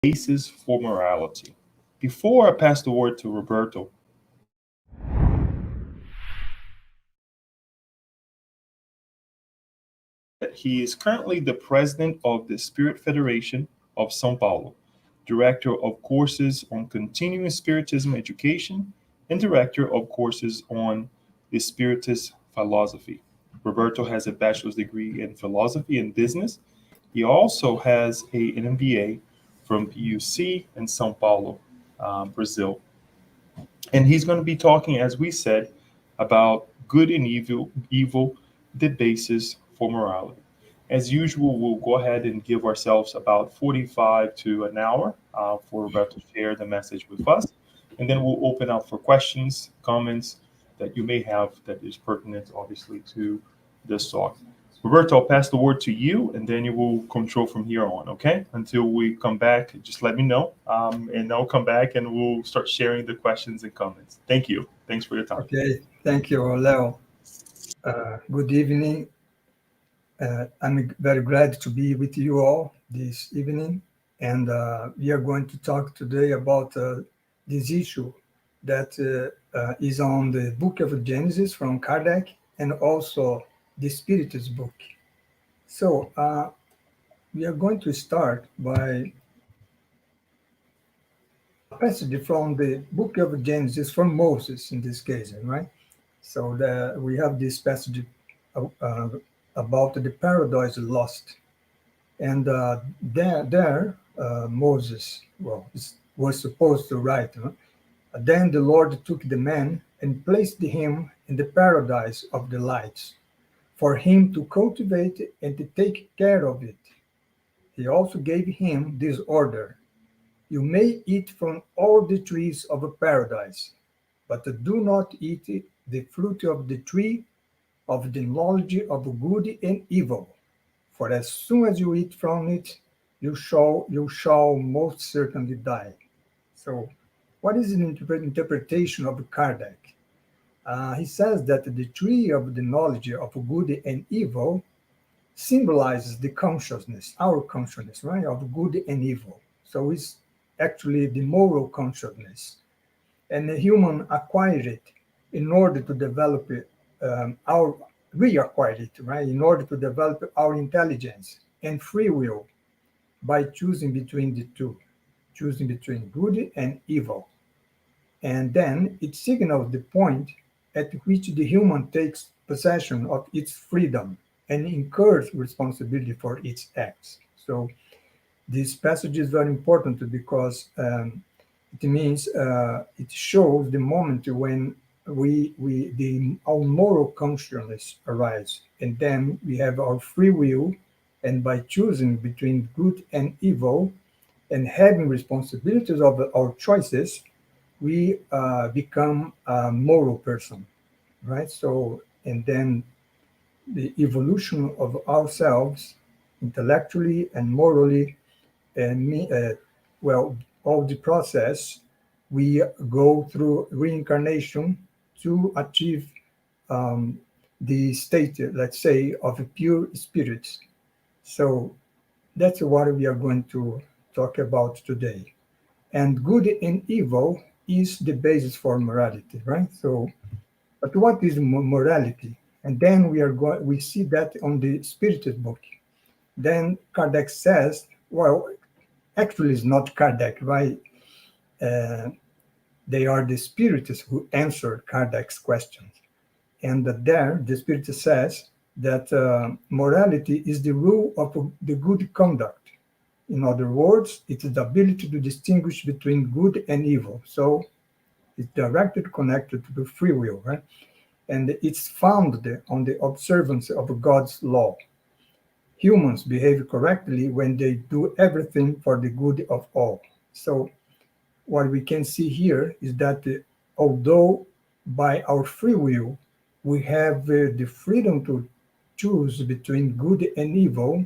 basis for morality. Before I pass the word to Roberto, he is currently the president of the Spirit Federation of São Paulo, director of courses on continuing Spiritism education, and director of courses on the Spiritist philosophy. Roberto has a bachelor's degree in philosophy and business. He also has an MBA from PUC in São Paulo, Brazil. And he's going to be talking, as we said, about good and evil, the basis for morality. As usual, we'll go ahead and give ourselves about 45 to an hour for Roberto to share the message with us. And then we'll open up for questions, comments that you may have that is pertinent, obviously, to this talk. Roberto, I'll pass the word to you, and then you will control from here on, okay? Until we come back, just let me know, and I'll come back and we'll start sharing the questions and comments. Thank you. Thanks for your time. Okay, thank you, Leo. Good evening. I'm very glad to be with you all this evening, and we are going to talk today about this issue that is on the Book of Genesis from Kardec and also the Spiritist book. So we are going to start by a passage from the Book of Genesis from Moses in this case, right? So we have this passage about the paradise lost. And there Moses, was supposed to write. Then the Lord took the man and placed him in the paradise of the lights for him to cultivate and to take care of it. He also gave him this order: you may eat from all the trees of paradise, but do not eat the fruit of the tree of the knowledge of good and evil. For as soon as you eat from it, you shall most certainly die. So, what is an interpretation of Kardec? He says that the tree of the knowledge of good and evil symbolizes the consciousness, our consciousness, right, of good and evil. So it's actually the moral consciousness. And the human acquired it in order to develop we acquired it, right, in order to develop our intelligence and free will by choosing between the two, choosing between good and evil. And then it signals the point at which the human takes possession of its freedom and incurs responsibility for its acts. So this passage is very important because it means it shows the moment when our moral consciousness arise, and then we have our free will, and by choosing between good and evil and having responsibilities of our choices, we become a moral person, right? So, and then the evolution of ourselves intellectually and morally, and all the process, we go through reincarnation to achieve the state, let's say, of a pure spirit. So that's what we are going to talk about today. And good and evil is the basis for morality, right? So, but what is morality? And then we see that on the Spiritist book. Then Kardec says, well, actually it's not Kardec, right? They are the Spiritists who answer Kardec's questions. And there, the Spiritist says that morality is the rule of the good conduct. In other words, it is the ability to distinguish between good and evil. So it's directly connected to the free will, right? And it's founded on the observance of God's law. Humans behave correctly when they do everything for the good of all. So what we can see here is that although by our free will, we have the freedom to choose between good and evil,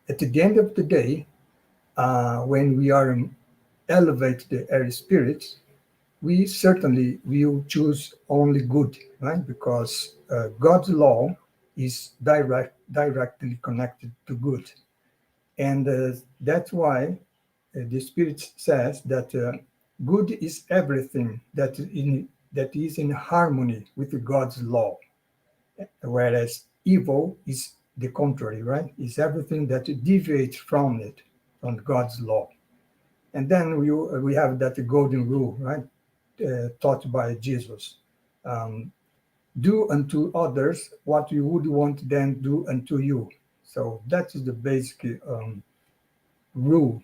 at the end of the day, when we are elevate the air spirits, we certainly will choose only good, right? Because God's law is directly connected to good. And that's why the Spirit says that good is everything that is in harmony with God's law, whereas evil is the contrary, right? Is everything that deviates from it, from God's law. And then we have that golden rule, right? Taught by Jesus. Um, do unto others what you would want them do unto you. So that is the basic rule,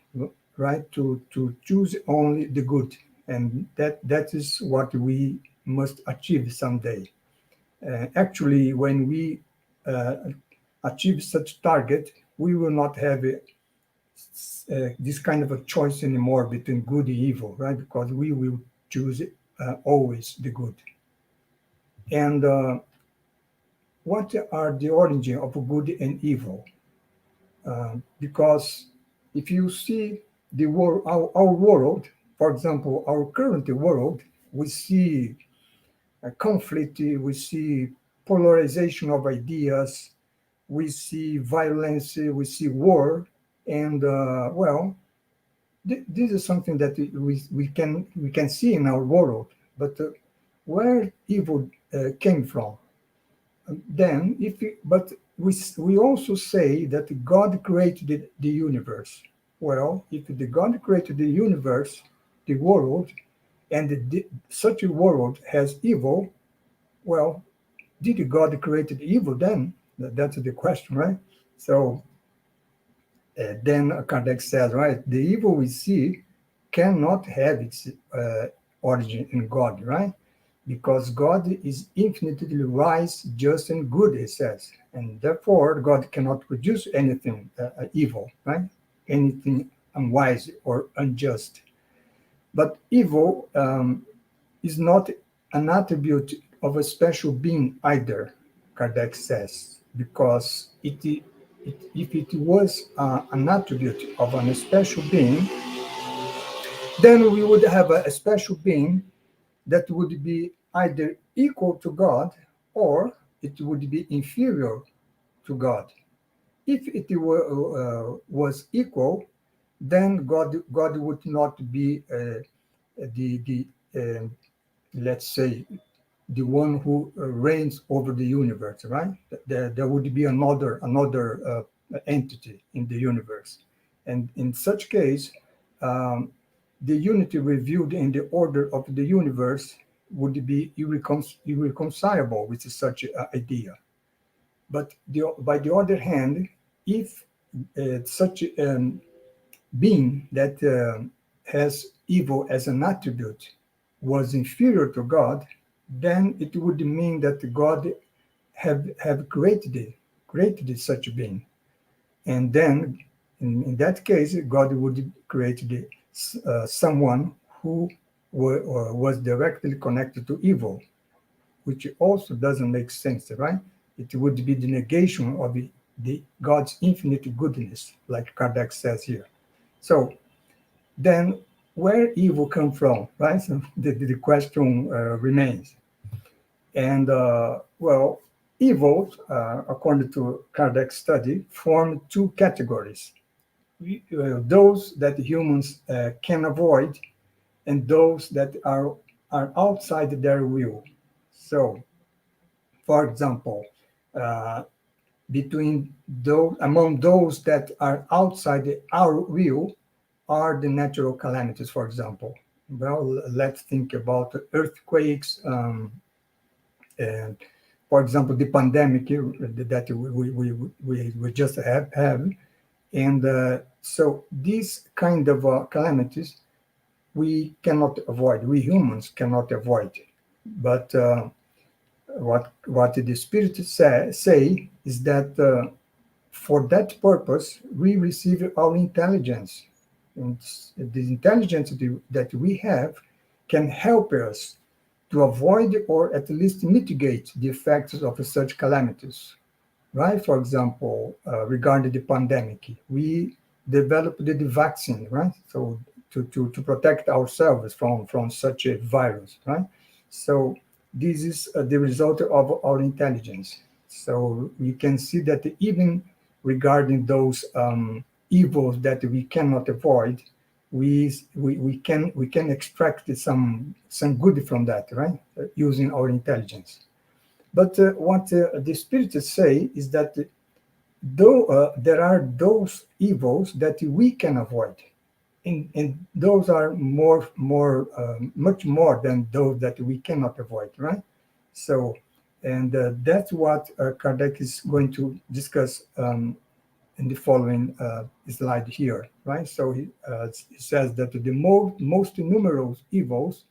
right? To choose only the good, and that is what we must achieve someday. Actually, when we uh, achieve such target, we will not have this kind of a choice anymore between good and evil, right? Because we will choose always the good. And what are the origin of good and evil? Because if you see the world, our world, for example, our current world, we see conflict, we see polarization of ideas, we see violence, we see war, and well, this is something that we can see in our world. But where evil came from? Then, but we also say that God created the universe. Well, if the God created the universe, the world, and such a world has evil, well, did God create evil then? That's the question, right? So then Kardec says, right, the evil we see cannot have its origin in God, right? Because God is infinitely wise, just, and good, he says. And therefore, God cannot produce anything evil, right? Anything unwise or unjust. But evil is not an attribute of a special being either, Kardec says, because if it was an attribute of a special being, then we would have a special being that would be either equal to God or it would be inferior to God. If it was equal, then God would not be the let's say the one who reigns over the universe, right? There would be another entity in the universe, and in such case, um, the unity revealed in the order of the universe would be irreconcilable with such an idea. But by the other hand, if such a being that has evil as an attribute was inferior to God, then it would mean that God have created such a being, and then in that case, God would create someone who was directly connected to evil, which also doesn't make sense, right? It would be the negation of the God's infinite goodness, like Kardec says here. So then, where evil come from, right? So the question remains. And well, evil, according to Kardec's study, form two categories: those that humans can avoid, and those that are outside their will. So, for example, uh, between those among those that are outside our will are the natural calamities, for example. Well, let's think about earthquakes, and for example, the pandemic that we just have. And so these kind of calamities we cannot avoid, we humans cannot avoid. But what the spirit say is that for that purpose we receive our intelligence, and the intelligence that we have can help us to avoid or at least mitigate the effects of such calamities, right? For example, regarding the pandemic, we developed the vaccine, right? So to protect ourselves from such a virus, right? So this is the result of our intelligence. So we can see that even regarding those evils that we cannot avoid, we can extract some good from that, right? Using our intelligence. But what the spirits say is that though there are those evils that we can avoid, and those are much more than those that we cannot avoid, right? So, and that's what Kardec is going to discuss in the following slide here, right? So he says that the most numerous evils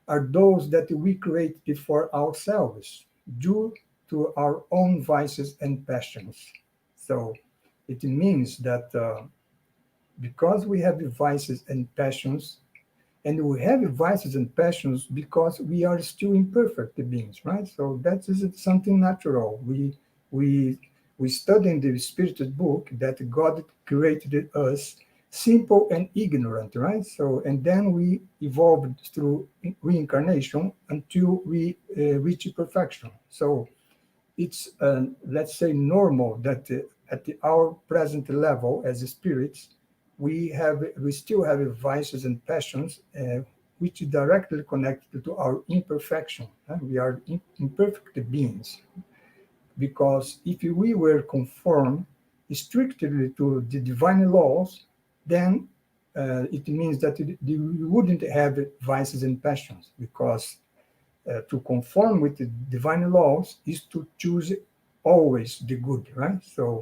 are those that we create for ourselves due to our own vices and passions. So it means that because we have vices and passions, and we have vices and passions because we are still imperfect beings, right? So that is something natural. We we study in the spirited book that God created us simple and ignorant, right? So and then we evolved through reincarnation until we reach perfection. So it's let's say normal that our present level as spirits we still have vices and passions which directly connected to our imperfection. We are imperfect beings because if we were conformed strictly to the divine laws, then it means that we wouldn't have vices and passions because to conform with the divine laws is to choose always the good, right? So,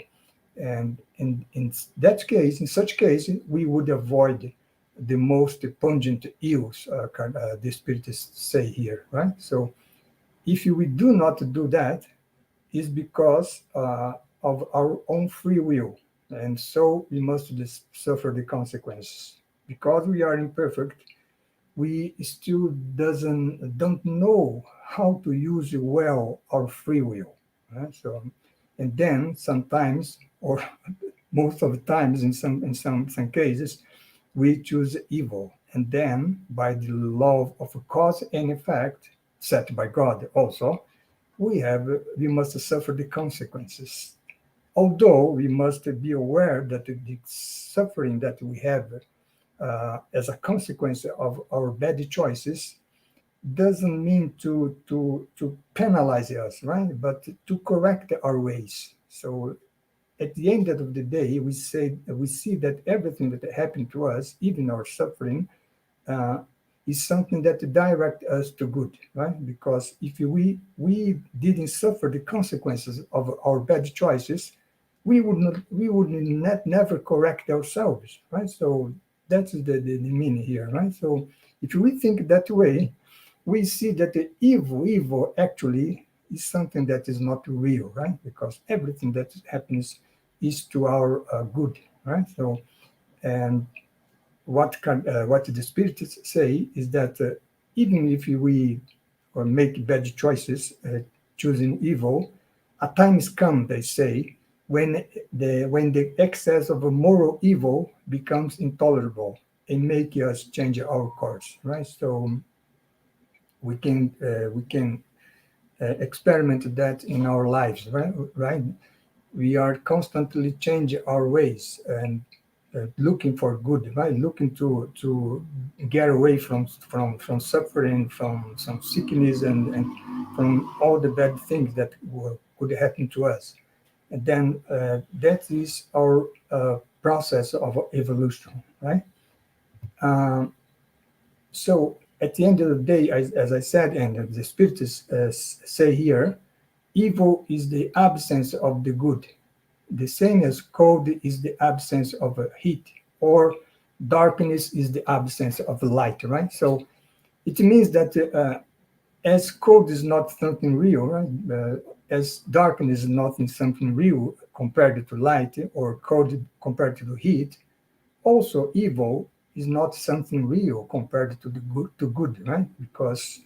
and in that case, in such case, we would avoid the most pungent ills, the spirits say here, right? So, if we do not do that, is because of our own free will, and so we must suffer the consequences. Because we are imperfect, we still doesn't don't know how to use well our free will, right? So and then sometimes or most of the times in some cases we choose evil, and then by the law of cause and effect set by God also we must suffer the consequences, although we must be aware that the suffering that we have as a consequence of our bad choices doesn't mean to penalize us, right? But to correct our ways. So at the end of the day, we see that everything that happened to us, even our suffering, uh, is something that direct us to good, right? Because if we didn't suffer the consequences of our bad choices, we would not never correct ourselves, right? So that's the meaning here, right? So if we think that way, we see that the evil actually is something that is not real, right? Because everything that happens is to our good, right? So and what the spirits say is that even if we make bad choices, choosing evil, a time is come, they say, when the excess of a moral evil becomes intolerable and make us change our course, right? So we can experiment that in our lives, right? Right? We are constantly changing our ways and looking for good, right? Looking to get away from suffering, from some sickness, and from all the bad things that could happen to us. And then that is our process of evolution, right? Um, so at the end of the day, as I said, and the spirits say here, evil is the absence of the good, the same as cold is the absence of heat, or darkness is the absence of light, right? So it means that as cold is not something real, right? As darkness is not something real compared to light, or cold compared to heat, also evil is not something real compared to good, right? Because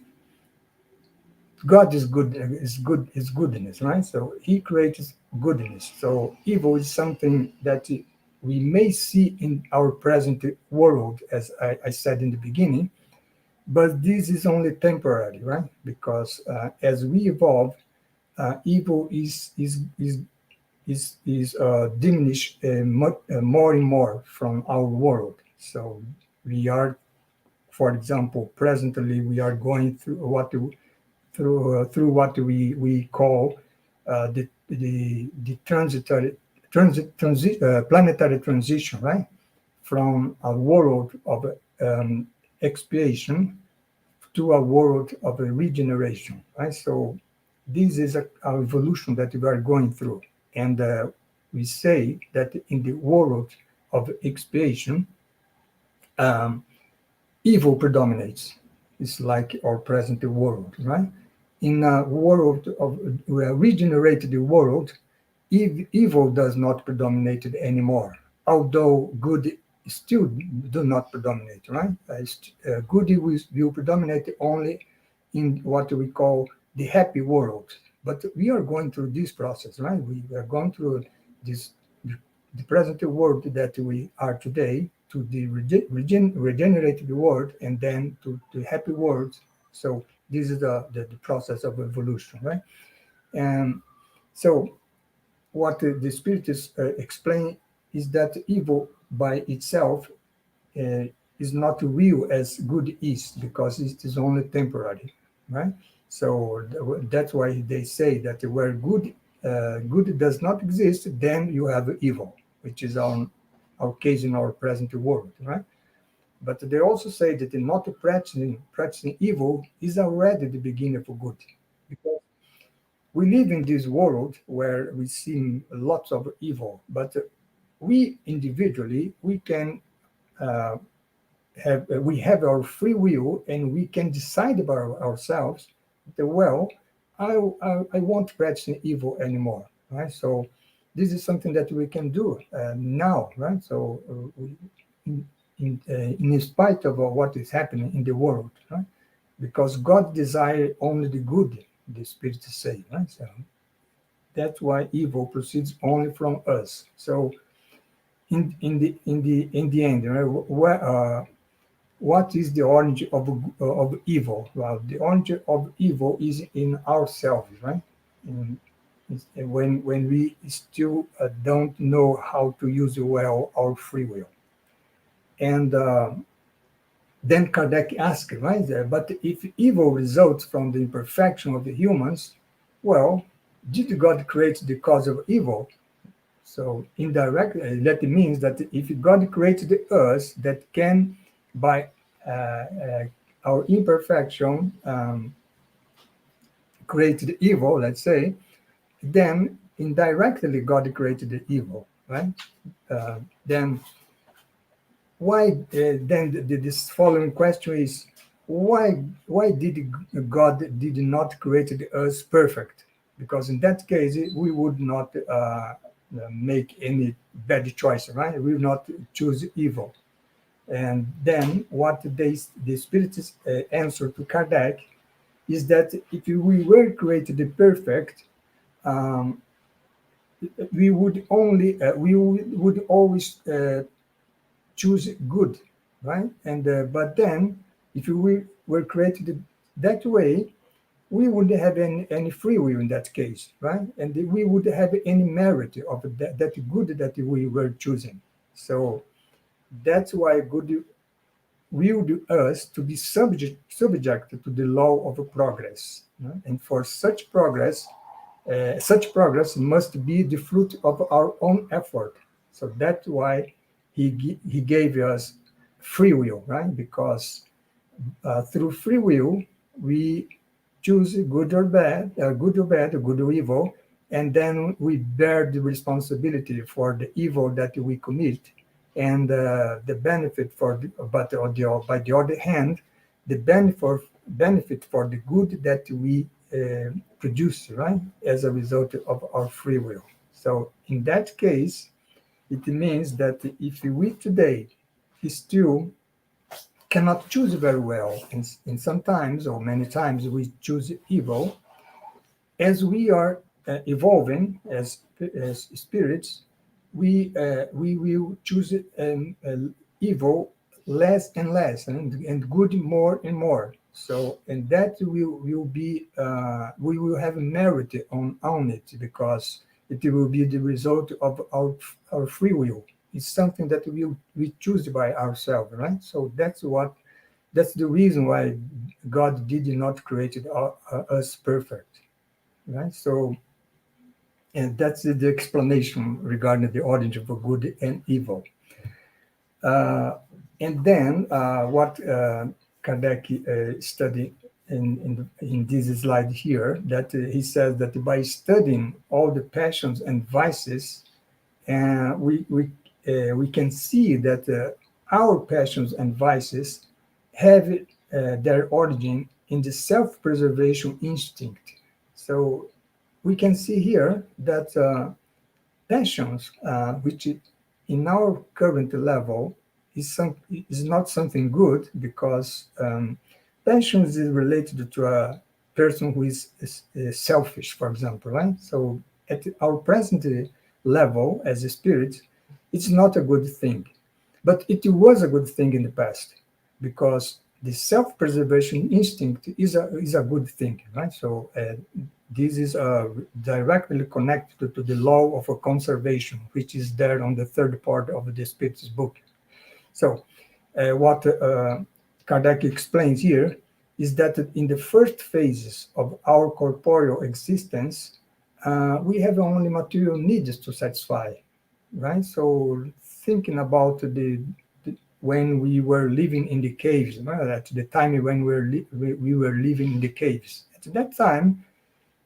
God is goodness, right? So He creates goodness. So evil is something that we may see in our present world, as I said in the beginning, but this is only temporary, right? Because as we evolve, evil is diminished more and more from our world. So we are, for example, presently we are going through what we call the planetary transition, right? From a world of expiation to a world of regeneration, right? So this is a evolution that we are going through, and we say that in the world of expiation, um, evil predominates. It's like our present world, right? In a world of a regenerated world, evil does not predominate anymore, although good still do not predominate, right? Good will predominate only in what we call the happy world. But we are going through this process, right? We are going through this the present world that we are today to the regenerated world and then to the happy world. So this is the process of evolution, right? And so what the spiritists explain is that evil by itself uh, is not real as good is, because it is only temporary, right? So that's why they say that where good does not exist, then you have evil, which is our case in our present world, right? But they also say that in not practicing evil is already the beginning of good, because we live in this world where we see lots of evil, but we individually we can uh, we have our free will and we can decide about ourselves that, well, I won't practice evil anymore, right? So this is something that we can do now, right? So in spite of what is happening in the world, right? Because God desires only the good, the spirit say, right? So that's why evil proceeds only from us. So in the end, right, what is the origin of evil? Well, the origin of evil is in ourselves, right? In, when we still don't know how to use well our free will. And then Kardec asked, right? But if evil results from the imperfection of the humans, well, did God create the cause of evil? So indirectly, that means that if God created us that can, by our imperfection, created evil, let's say, then indirectly God created the evil, right? Then why? Then this following question is why did God did not create us perfect? Because in that case we would not make any bad choice, right? We will not choose evil. And then what the spirits answer to Kardec is that if we were created perfect, um, we would always choose good, right? And but then, if we were created that way, we wouldn't have any free will in that case, right? And we would have any merit of that good that we were choosing. So that's why good willed us to be subject to the law of progress, right? And for such progress must be the fruit of our own effort. So that's why he gave us free will, right? Because through free will we choose good or bad, good or evil, and then we bear the responsibility for the evil that we commit, and the benefit for by the other hand, the benefit for the good that we produce, right, as a result of our free will. So in that case, it means that if we today still cannot choose very well, and sometimes or many times we choose evil, as we are evolving as spirits, we will choose evil less and less, and good more and more. So, and that will be we will have merit on it, because it will be the result of our free will is something that we choose by ourselves, right? So that's the reason why God did not create us perfect, right? So, and that's the explanation regarding the origin of good and evil. Uh, and then what Kardec studied in this slide here, that he says that by studying all the passions and vices, we can see that our passions and vices have their origin in the self-preservation instinct. So we can see here that passions, which in our current level is not something good, because passions is related to a person who is selfish, for example, right? So at our present level as a spirit, it's not a good thing, but it was a good thing in the past, because the self-preservation instinct is a good thing, right? So this is directly connected to the law of conservation, which is there on the third part of the Spirit's book. So, what Kardec explains here is that in the first phases of our corporeal existence, we have only material needs to satisfy, right? So, thinking about when we were living in the caves, right? At the time when we were living in the caves, at that time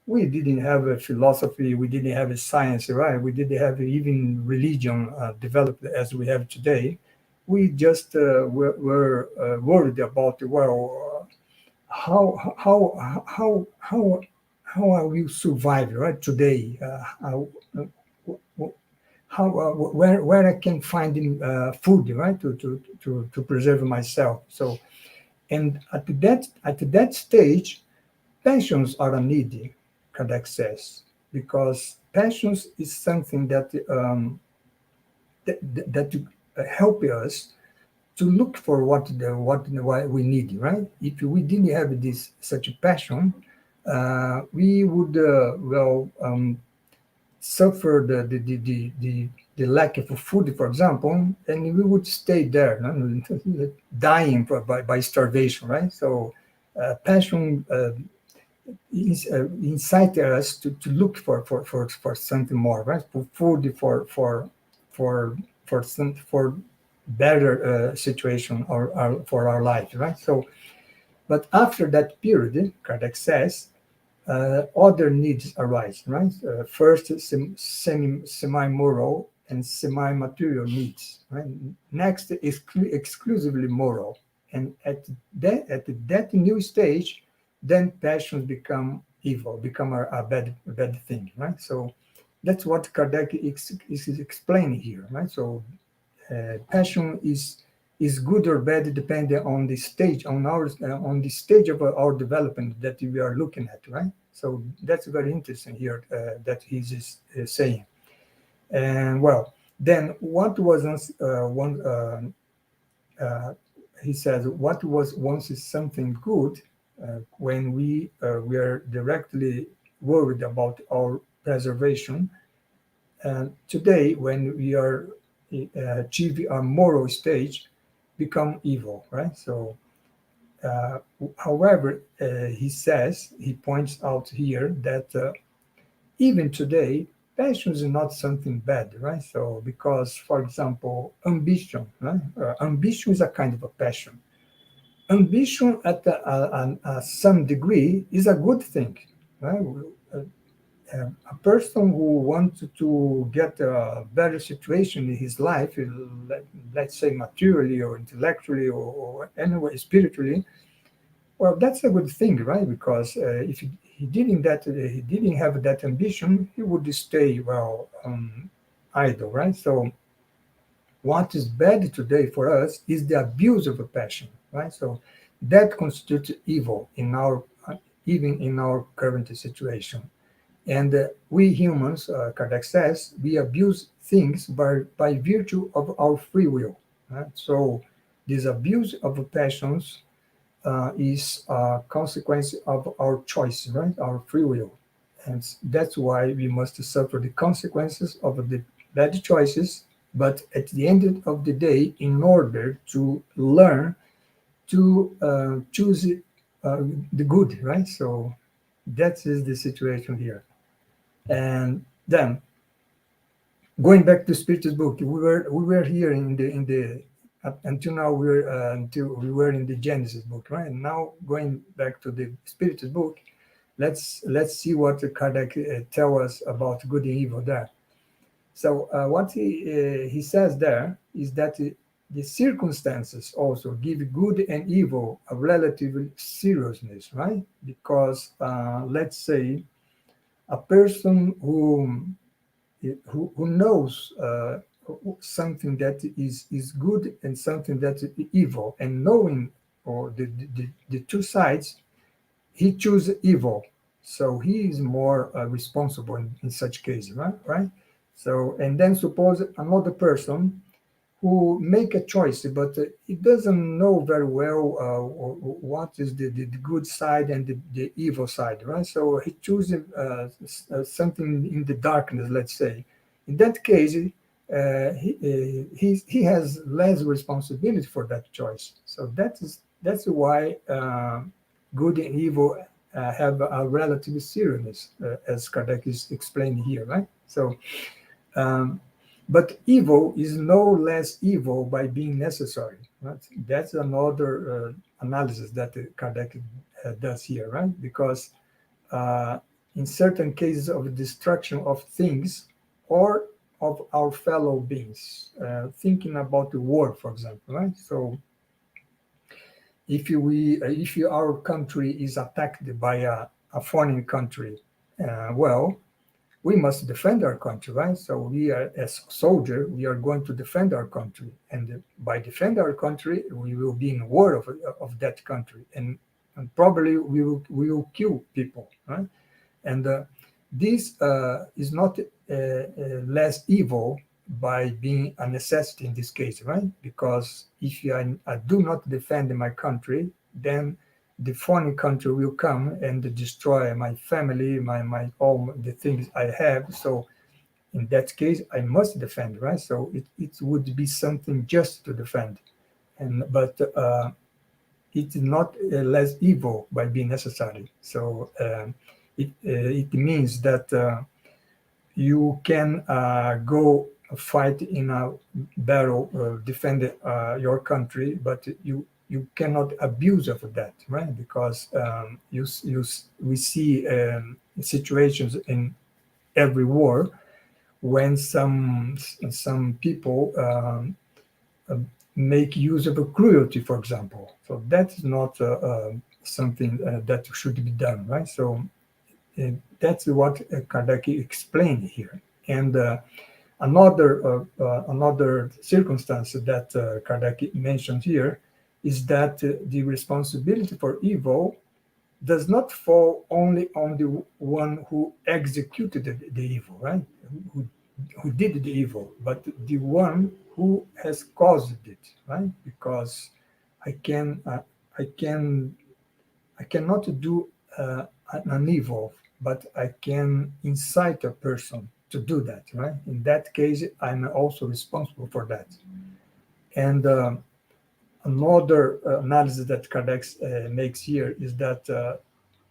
we didn't have a philosophy, we didn't have a science, right? We didn't have even religion developed as we have today. We just were worried about, well, how I will survive, right, today? How where I can find food, right, to preserve myself. So, and at that stage, passions are a need, Kardec says, because passions is something that help us to look for what we need, right? If we didn't have this such a passion, we would suffer the lack of food, for example, and we would stay there, no? Dying by starvation, right? So passion incite us to look for something more, right? For food, for better situation or for our life, right? So, but after that period, Kardec says, other needs arise, right? First, semi-moral and semi-material needs, right? Next, exclusively moral. And at that new stage, then passions become evil, become a bad thing, right? So that's what Kardec is explaining here, right? So passion is good or bad depending on the stage on the stage of our development that we are looking at, right? So that's very interesting here that he's saying. And well, then what was one he says what was once is something good, when we were directly worried about our preservation, and today, when we are achieving a moral stage, become evil, right? So, uh, however, he points out here that even today, passion is not something bad, right? So, because, for example, ambition, right? Ambition is a kind of a passion. Ambition, at some degree, is a good thing, right? A person who wants to get a better situation in his life, let's say materially or intellectually or anyway spiritually, well, that's a good thing, right? Because if he didn't have that ambition, he would stay idle, right? So what is bad today for us is the abuse of a passion, right? So that constitutes evil in our even in our current situation. And we humans, Kardec says, we abuse things by virtue of our free will. Right? So this abuse of passions is a consequence of our choice, right? Our free will. And that's why we must suffer the consequences of the bad choices But at the end of the day, in order to learn to choose the good, right? So that is the situation here. And then going back to Spiritus book, we were here in the up until now until we were in the Genesis book, right? And now going back to the Spiritus book, let's see what Kardec tell us about good and evil there. So what he says there is that the circumstances also give good and evil a relative seriousness, right? Because let's say a person who knows something that is good and something that is evil, and knowing or the two sides, he chooses evil. So he is more responsible in such cases, right? So, and then suppose another person who make a choice, but he doesn't know very well what is the good side and the evil side, right? So he chooses something in the darkness, let's say. In that case, he has less responsibility for that choice. So that's why good and evil have a relative seriousness, as Kardec is explaining here, right? So. Um, but evil is no less evil by being necessary. Right? That's another analysis that Kardec does here, right? Because uh, in certain cases of destruction of things or of our fellow beings, thinking about the war, for example, right? So if our country is attacked by a foreign country, well, we must defend our country, right? So we are, as soldier, we are going to defend our country, and by defend our country, we will be in war of that country, and probably we will kill people, right? And this is not less evil by being a necessity in this case, right? Because if I do not defend my country, then the foreign country will come and destroy my family, my all the things I have. So in that case, I must defend, right? So it would be something just to defend, and but it's not less evil by being necessary. So it means that you can go fight in a battle, defend your country, but you cannot abuse of that, right? Because we see situations in every war when some people uh, make use of a cruelty, for example. So that's not something that should be done, right? So that's what Kardec explained here. And another circumstance that Kardec mentioned here is that the responsibility for evil does not fall only on the one who executed the evil, right? Who, who did the evil, but the one who has caused it, right? Because I can, uh, I can, I cannot do an evil, but I can incite a person to do that, right? In that case, I'm also responsible for that. And another analysis that Kardec makes here is that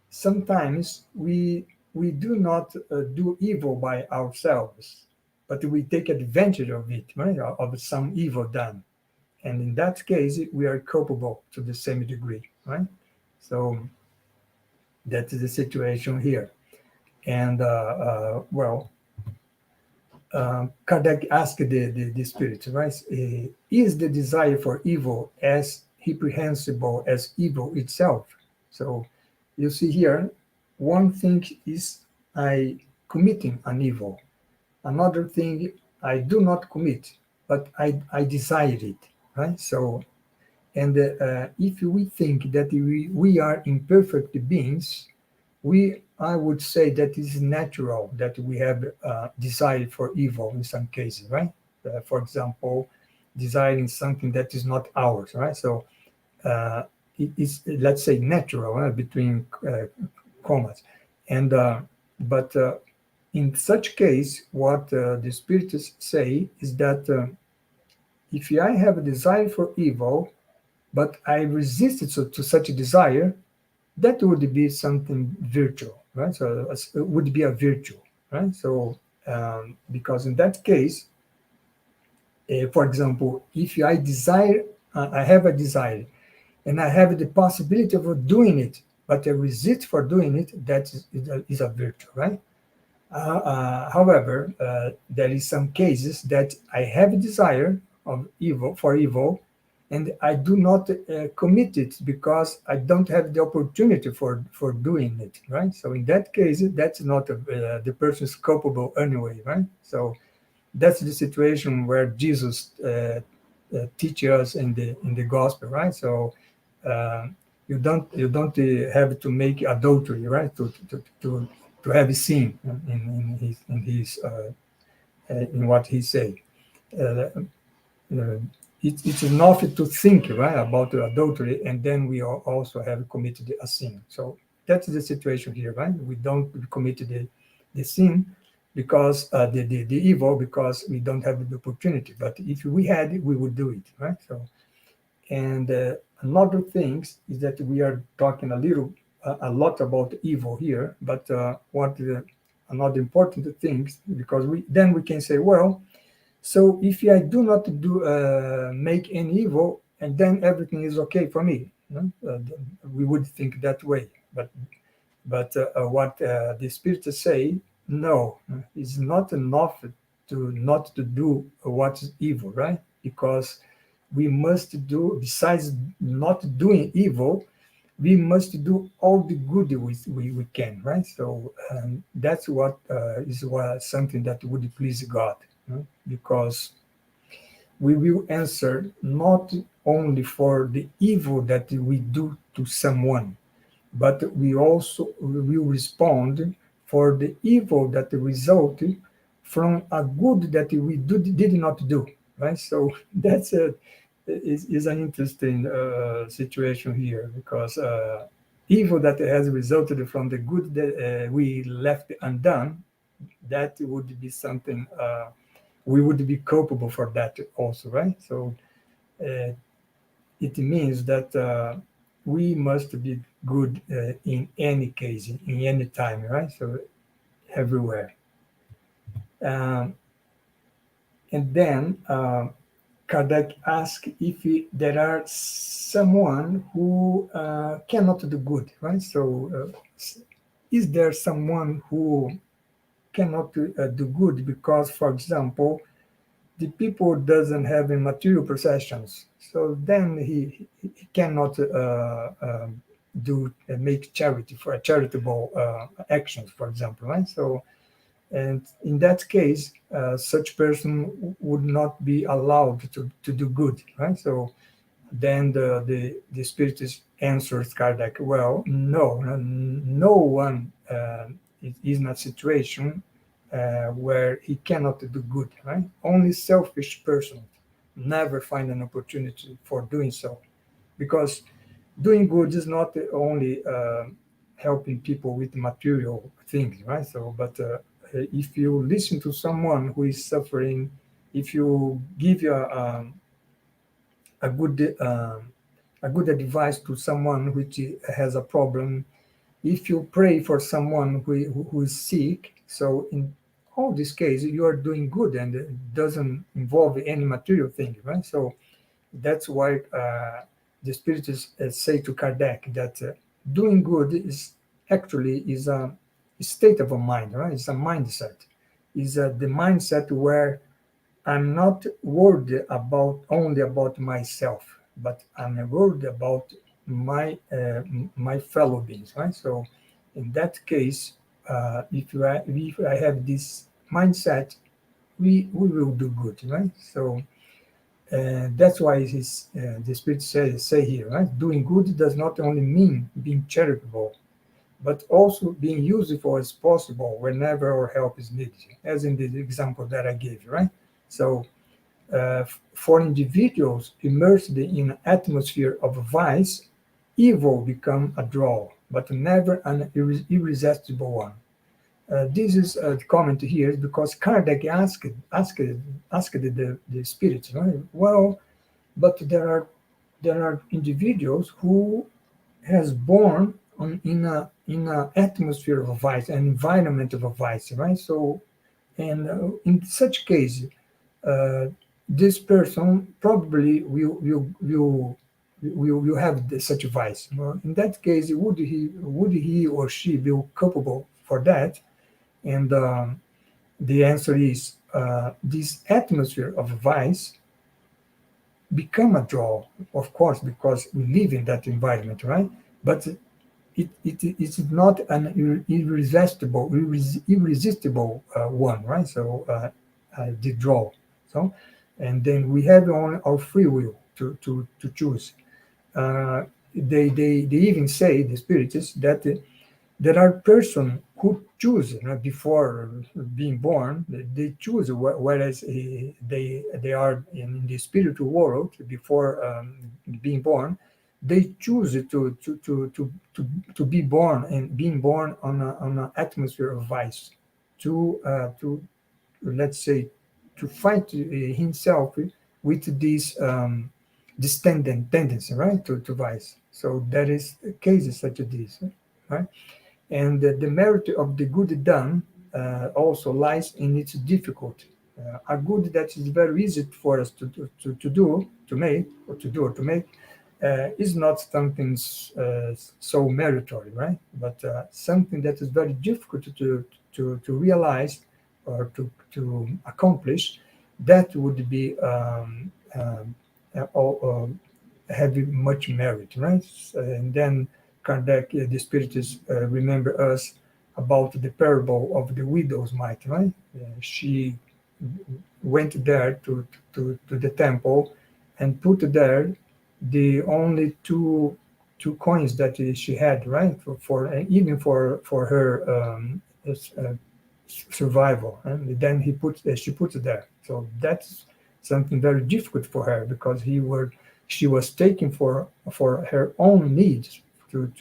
sometimes we do not do evil by ourselves, but we take advantage of it, right? Of some evil done, and in that case, we are culpable to the same degree, right? So that is the situation here. And well, Kardec asked the spirit, right? Is the desire for evil as reprehensible as evil itself? So you see here, one thing is I committing an evil. Another thing, I do not commit, but I desire it, right? So, and if we think that we are imperfect beings, I would say that it is natural that we have desire for evil in some cases, right? For example, desiring something that is not ours, right? So uh, it is, let's say, natural, between commas, and but In such case, what the spirits say is that if I have a desire for evil, but I resist it to such a desire, that would be something virtual, right? So it would be a virtue, right? So because in that case, for example, if I desire, I have a desire, and I have the possibility of doing it, but I resist for doing it, that is a virtue, right? However, there is some cases that I have a desire of evil for evil, and I do not commit it because I don't have the opportunity for doing it, right? So in that case, that's not the person is culpable anyway, right? So that's the situation where Jesus teaches us in the gospel, right? So uh, you don't have to make adultery, right? To have sin in what he say. Uh, uh, it's enough to think right about the adultery, and then we also have committed a sin. So that's the situation here, right? We don't commit the sin because the evil because we don't have the opportunity. But if we had it, we would do it, right? So and another thing is that we are talking a lot about evil here, but another important thing because we can say, well, so if I do not do make any evil, and then everything is okay for me, you know? We would think that way, but what the spirits say, no, it's not enough to not to do what is evil, right? Because we must do, besides not doing evil, we must do all the good we can, right? So that's what is something that would please God, you know? Because we will answer not only for the evil that we do to someone, but we also will respond for the evil that resulted from a good that we did not do, right? So that's is an interesting situation here because evil that has resulted from the good that we left undone, that would be something we would be culpable for that also, right? So uh, it means that we must be good in any case, in any time, right? So everywhere. Um, and then Kardec asked if there are someone who cannot do good, right? So is there someone who cannot do good because, for example, the people doesn't have material possessions, so then he cannot do make charity for charitable actions, for example, right? So, and in that case, such person would not be allowed to do good, right? So then the spiritist answers Kardec, well, no one is in a situation where he cannot do good, right? Only selfish persons never find an opportunity for doing so. Because doing good is not only helping people with material things, right? So, but if you listen to someone who is suffering, if you give a good a good advice to someone which has a problem, if you pray for someone who is sick, so in all these cases you are doing good and it doesn't involve any material thing, right? So that's why the spirits say to Kardec that doing good is actually is a state of a mind, right? It's a mindset. Is the mindset where I'm not worried about only about myself, but I'm worried about my fellow beings, right? So, in that case, if I have this mindset, we will do good, right? So, that's why the spirit say here, right? Doing good does not only mean being charitable, but also being useful as possible whenever our help is needed, as in the example that I gave you, right? So for individuals immersed in an atmosphere of vice, evil become a draw, but never an irresistible one. This is a comment here because Kardec asked the spirits, right? Well, but there are individuals who has born in a atmosphere of vice, an environment of a vice, right? So, and in such case, uh, this person probably will have such a vice. Well, in that case, would he or she be culpable for that? And the answer is this atmosphere of vice become a draw, of course, because we live in that environment, right? But it's not an irresistible one, right? So the draw. So, and then we have on our free will to choose. They even say, the spiritists, that there are persons who choose, before being born. They choose, whereas they are in the spiritual world before being born. They choose to be born, and being born on an atmosphere of vice, to let's say, to fight himself with this tendency, right, to vice. So there is cases such as this, right? And the merit of the good done also lies in its difficulty. A good that is very easy for us to do, to make, or to make, is not something so meritory, right? But something that is very difficult to realize or to accomplish, that would be have much merit, right? And then Kardec, the Spiritists, remember us about the parable of the widow's mite, right? She went there to the temple and put there the only two coins that she had, right? For even for her survival, and then she put it there. So that's something very difficult for her, because she was taking for her own needs to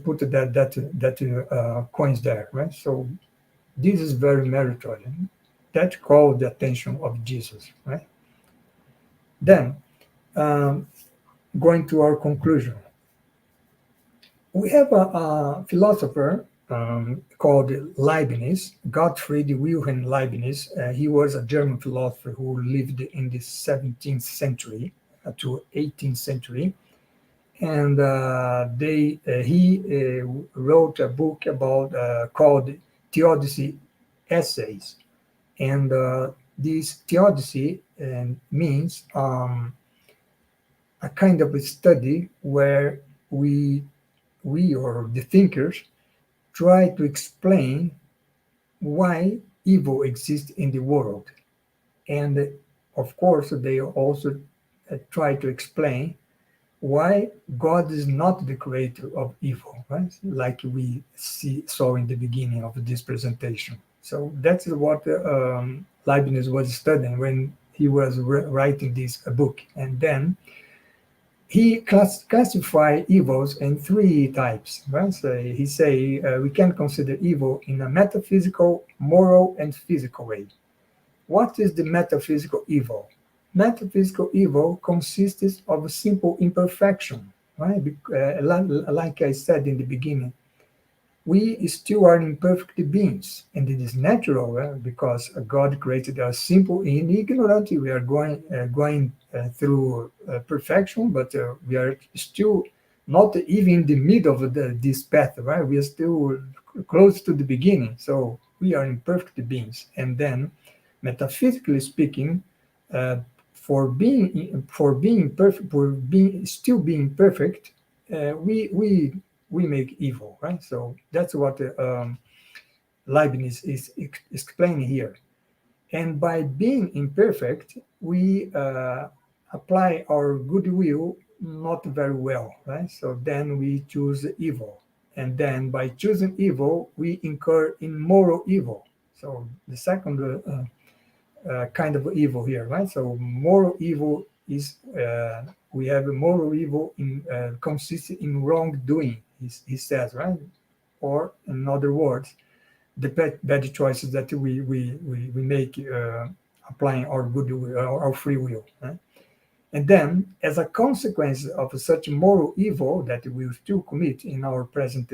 put that coins there, right? So this is very meritorious. That called the attention of Jesus, right? Then, um, going to our conclusion, we have a philosopher called Leibniz, Gottfried Wilhelm Leibniz. He was a German philosopher who lived in the 17th century to 18th century, and he wrote a book about called Theodicy Essays, and this theodicy means a kind of a study where we or the thinkers try to explain why evil exists in the world, and of course they also try to explain why God is not the creator of evil, right? Like we saw in the beginning of this presentation. So that's what Leibniz was studying when he was writing this book. And then he classified evils in three types, right? So he say we can consider evil in a metaphysical, moral, and physical way. What is the metaphysical evil? Metaphysical evil consists of a simple imperfection, right? Like I said in the beginning, we still are imperfect beings, and it is natural because God created us simple and ignorant. We are going through perfection, but we are still not even in the middle of this path, right? We are still close to the beginning, so we are imperfect beings. And then, metaphysically speaking, uh, for being perfect, for being still being perfect, we make evil, right? So that's what Leibniz is explaining here. And by being imperfect, we apply our goodwill not very well, right? So then we choose evil. And then by choosing evil, we incur in moral evil. So the second kind of evil here, right? So moral evil is we have a moral evil in consists in wrongdoing. He says, right? Or in other words, the bad choices that we make, applying our good will, our free will. And then, as a consequence of such moral evil that we still commit in our present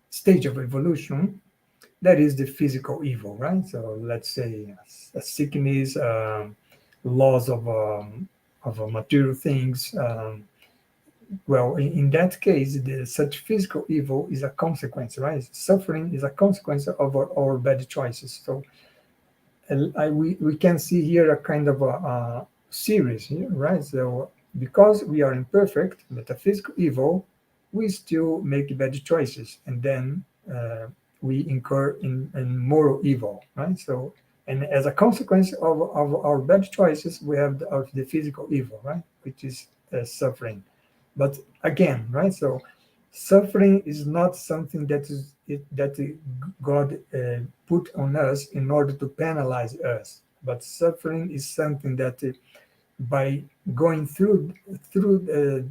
stage of evolution, that is the physical evil, right? So let's say a sickness, loss of material things. Well, in that case, such physical evil is a consequence, right? Suffering is a consequence of our bad choices. So we can see here a kind of a series here, right? So because we are imperfect, metaphysical evil, we still make bad choices, and then we incur in moral evil, right? So, and as a consequence of our bad choices, we have the physical evil, right? Which is suffering. But again, right? So suffering is not something that God put on us in order to penalize us, but suffering is something that by going through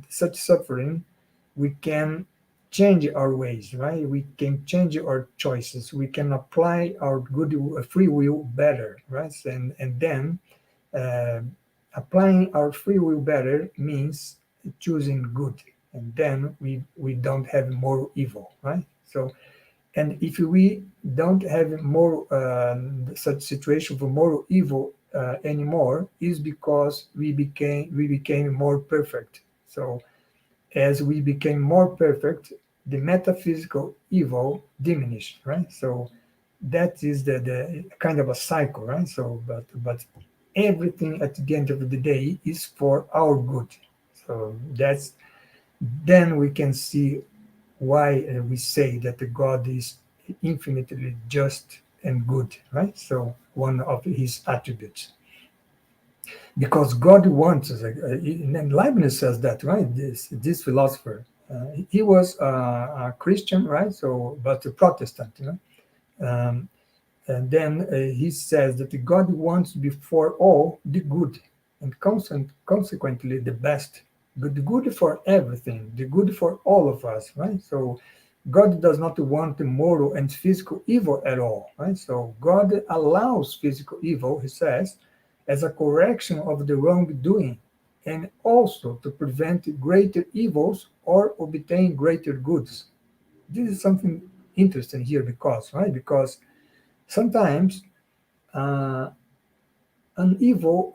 such suffering, we can change our ways, right? We can change our choices. We can apply our good free will better, right? And then uh, applying our free will better means choosing good, and then we don't have moral evil, right? So, and if we don't have moral such situation for moral evil anymore, is because we became more perfect. So as we became more perfect, the metaphysical evil diminished, right? So that is the kind of a cycle, right? So but everything at the end of the day is for our good. So that's then we can see why we say that the God is infinitely just and good, right? So one of his attributes, because God wants us. And Leibniz says that, right? This philosopher, he was a Christian, right? So, but a Protestant, Um, and then he says that God wants before all the good, and consequently the best, the good for everything, the good for all of us, right? So God does not want the moral and physical evil at all, right? So God allows physical evil, he says, as a correction of the wrongdoing, and also to prevent greater evils or obtain greater goods. This is something interesting here because, right? Because sometimes uh, an evil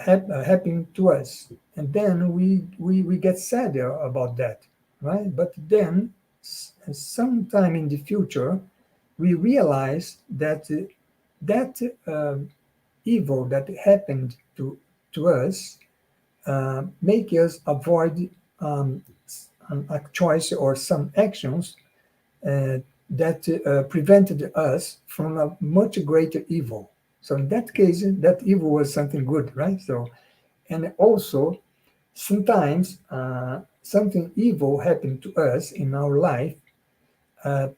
happening to us, and then we get sad about that, right? But then sometime in the future we realize that that evil that happened to us make us avoid a choice or some actions that prevented us from a much greater evil. So in that case, that evil was something good, right? So, and also sometimes something evil happened to us in our life uh,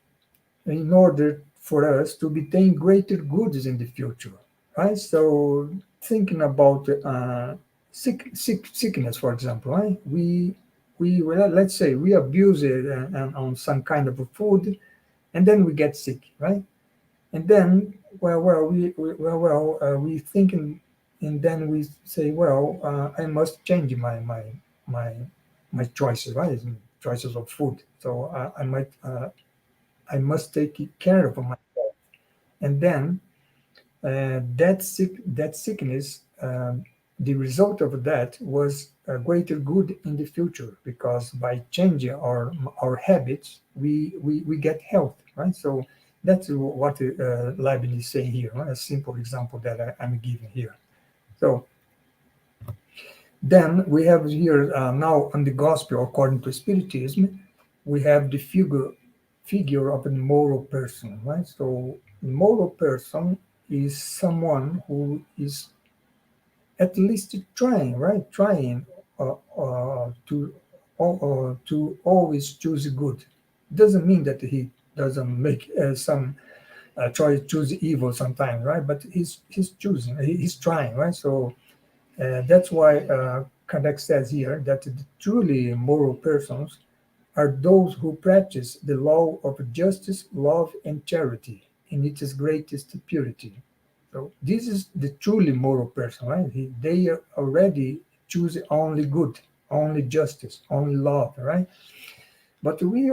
in order for us to obtain greater goods in the future, right? So thinking about sickness, for example, right? We let's say we abuse it on some kind of a food, and then we get sick, right? And then, we thinking, and then we say, I must change my my choices, right? Choices of food. So I must take care of my, and then that sickness. The result of that was a greater good in the future because by changing our habits, we get health, right? So that's what Leibniz is saying here, right? A simple example that I'm giving here. So then we have here now on the gospel according to Spiritism, we have the figure of a moral person, right? So a moral person is someone who is at least trying, right? Trying to always choose good. Doesn't mean that he doesn't make some choose evil sometimes, right? But he's choosing, he's trying, right? So that's why Kardec says here that the truly moral persons are those who practice the law of justice, love, and charity in its greatest purity. So this is the truly moral person, right? They are already choose only good, only justice, only love, right? But we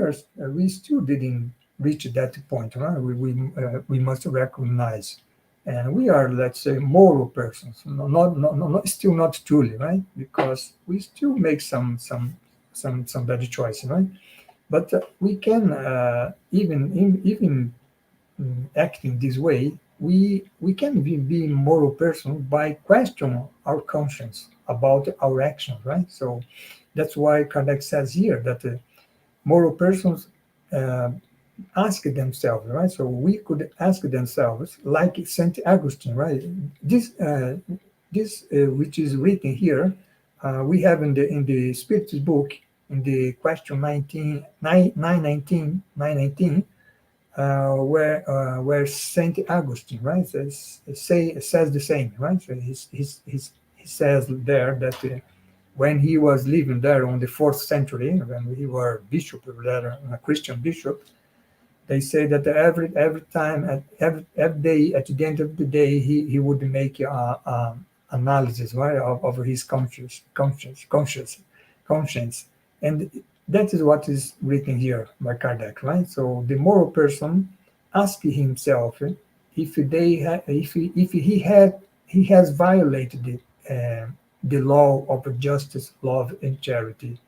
still didn't reach that point, right? We must recognize, and we are, let's say, moral persons, not still not truly, right? Because we still make some bad choices, right? But we can even acting this way, we can be moral person by questioning our conscience about our actions, right? So that's why Kardec says here that moral persons uh, ask themselves, right? So we could ask themselves, like Saint Augustine, right? This which is written here, we have in the Spirit's book in the question 19, 919, where Saint Augustine, right, says the same, right? So he says there that when he was living there on the fourth century, when he was bishop there, a Christian bishop, they say that every time, every day, at the end of the day, he would make a analysis, right, of his conscience, and that is what is written here by Kardec, right? So the moral person asks himself if he has violated the law of justice, love, and charity,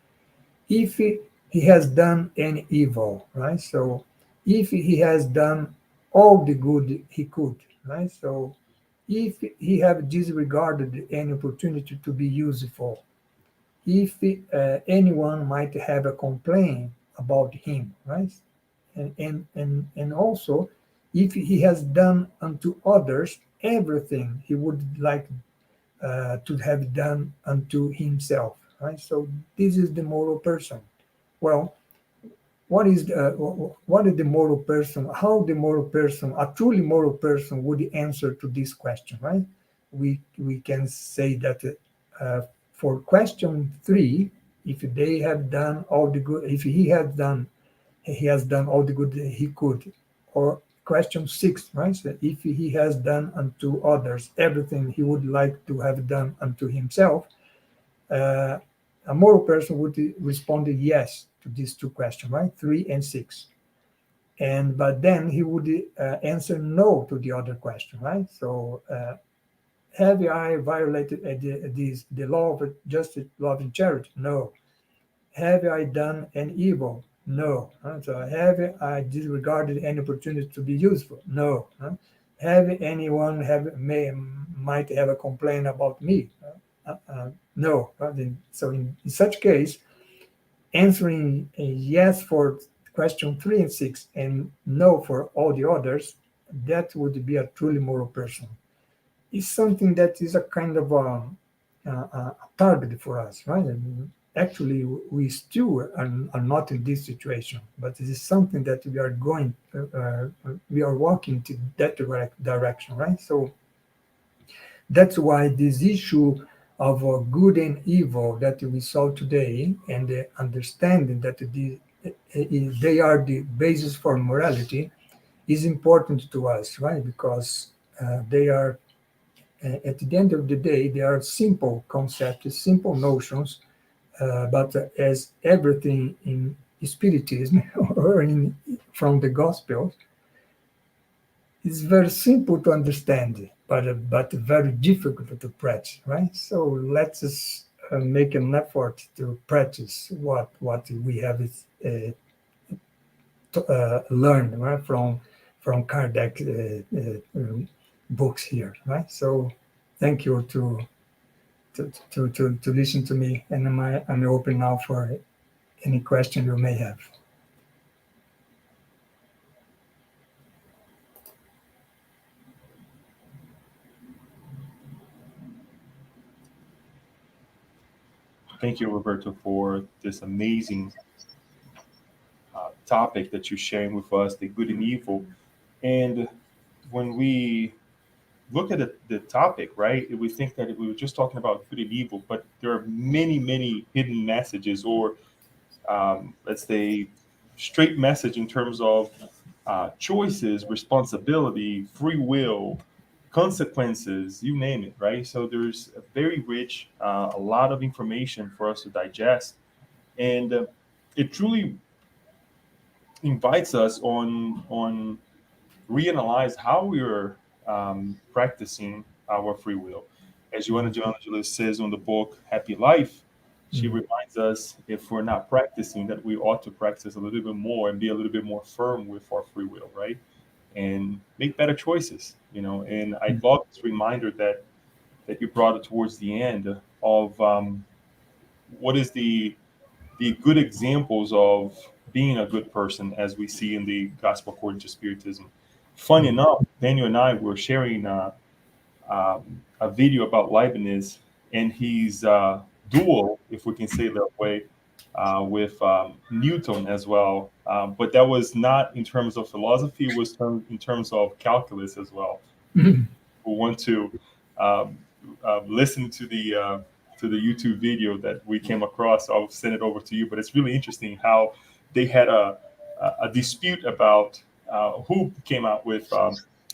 if he has done any evil, right? So if he has done all the good he could, right? So if he have disregarded any opportunity to be useful, if anyone might have a complaint about him, right? And also if he has done unto others everything he would like to have done unto himself, right? So this is the moral person. Well, what is the moral person? How the moral person, a truly moral person, would answer to this question, right? We can say that for question three, if they have done all the good, if he has done all the good he could, or question six, right? So if he has done unto others everything he would like to have done unto himself, uh, a moral person would respond yes to these two questions, right? Three and six. And but then he would answer no to the other question, right? So have I violated the law of justice, love, and charity? No. Have I done an evil? No. So have I disregarded any opportunity to be useful? No. Have anyone might have a complaint about me? No. So in such case, answering a yes for question three and six and no for all the others, that would be a truly moral person. It's something that is a kind of a target for us, right? And actually, we still are not in this situation, but it is something that we are walking to that direction, right? So that's why this issue of good and evil that we saw today, and the understanding that they are the basis for morality, is important to us, right? Because they are, at the end of the day, they are simple concepts, simple notions, but as everything in Spiritism or from the Gospels, it's very simple to understand, but very difficult to practice, right? So let's just make an effort to practice what we have learned, right, from Kardec books here, right? So thank you to listen to me, and I'm open now for any question you may have. Thank you, Roberto, for this amazing topic that you're sharing with us, the good and evil. And when we look at the topic, right, we think that we were just talking about good and evil, but there are many, many hidden messages or let's say, straight message in terms of choices, responsibility, free will, consequences, you name it, right? So there's a very rich, a lot of information for us to digest, and it truly invites us on reanalyze how we're practicing our free will. As Joanna de Angelis says on the book Happy Life, she Mm. reminds us if we're not practicing, that we ought to practice a little bit more and be a little bit more firm with our free will, right? And make better choices, you know. And I Mm. love this reminder that you brought it towards the end of what is the good examples of being a good person as we see in the Gospel according to Spiritism. Funny Mm. enough, Daniel and I were sharing a video about Leibniz and his duel, if we can say it that way, with Newton as well. But that was not in terms of philosophy; it was in terms of calculus as well. Mm. Who want to um, listen to the YouTube video that we came across. I'll send it over to you. But it's really interesting how they had a dispute about who came out with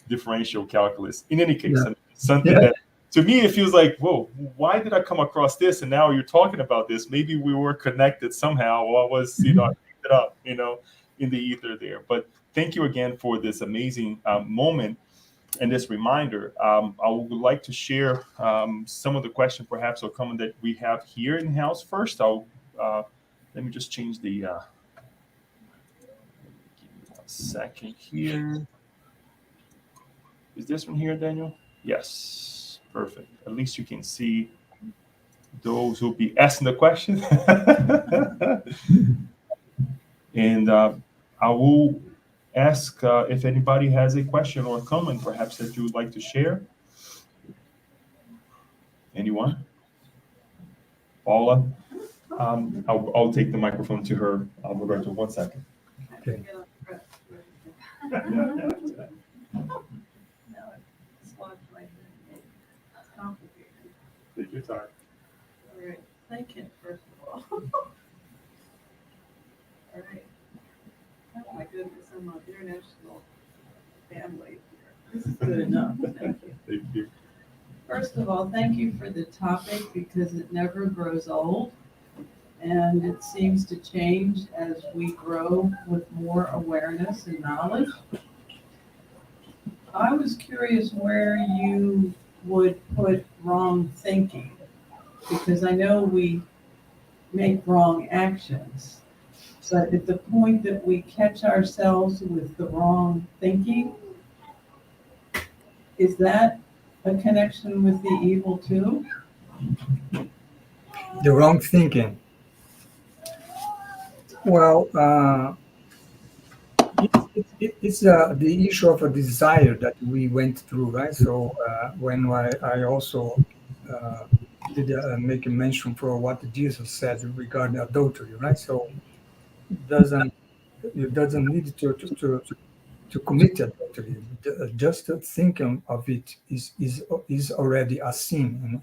differential calculus. In any case, Yeah. I mean, something Yeah. that to me it feels like, whoa, why did I come across this? And now you're talking about this. Maybe we were connected somehow, or I was, I Mhm. picked it up, in the ether there. But thank you again for this amazing moment and this reminder. I would like to share some of the question, perhaps, or comment that we have here in house first. Uh, let me just change the. Give me 1 second here. Is this one here, Daniel? Yes, perfect. At least you can see those who'll be asking the question. And I will ask if anybody has a question or a comment, perhaps, that you would like to share. Anyone? Paula? I'll take the microphone to her, Roberto. 1 second. Okay. Take your time. All right. Thank you, first of all. All right. Oh my goodness, I'm an international family here. This is good enough. Thank you. Thank you. First of all, thank you for the topic because it never grows old and it seems to change as we grow with more awareness and knowledge. I was curious where you would put wrong thinking because I know we make wrong actions. But at the point that we catch ourselves with the wrong thinking, is that a connection with the evil too? The wrong thinking. Well, it's the issue of a desire that we went through, right? So when I also uh, did make a mention for what Jesus said regarding adultery, right? So it doesn't it doesn't need to commit adultery. Just thinking of it is already a sin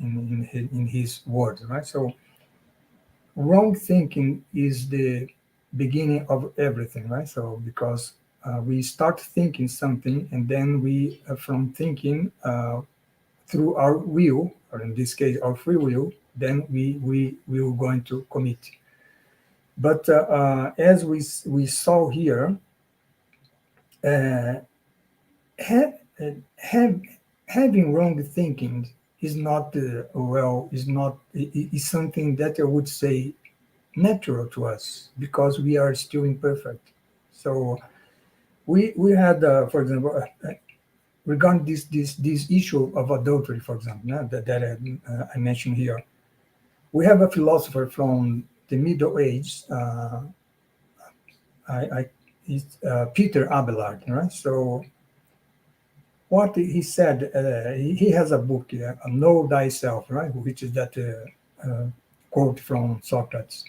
in his word, right? So wrong thinking is the beginning of everything, right? So because we start thinking something, and then we from thinking through our will, or in this case our free will, then we are going to commit. But as we saw here, uh, ha- uh, have, having wrong thinking is not is not is something that I would say natural to us because we are still imperfect. So we had, for example, regarding this issue of adultery, for example, I mentioned here, we have a philosopher from the Middle Ages. I It's Peter Abelard, right? So what he said, he has a book, "Know Thyself," right, which is that quote from Socrates.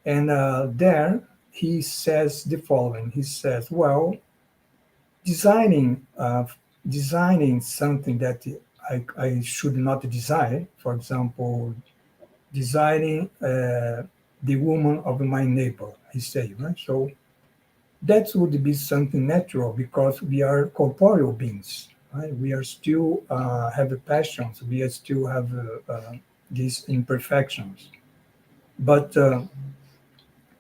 And there he says the following. He says, "Well, designing designing something that I should not desire, for example, designing the woman of my neighbor, he say, right? So that would be something natural because we are corporeal beings, right? We are still have passions, we are still have these imperfections. But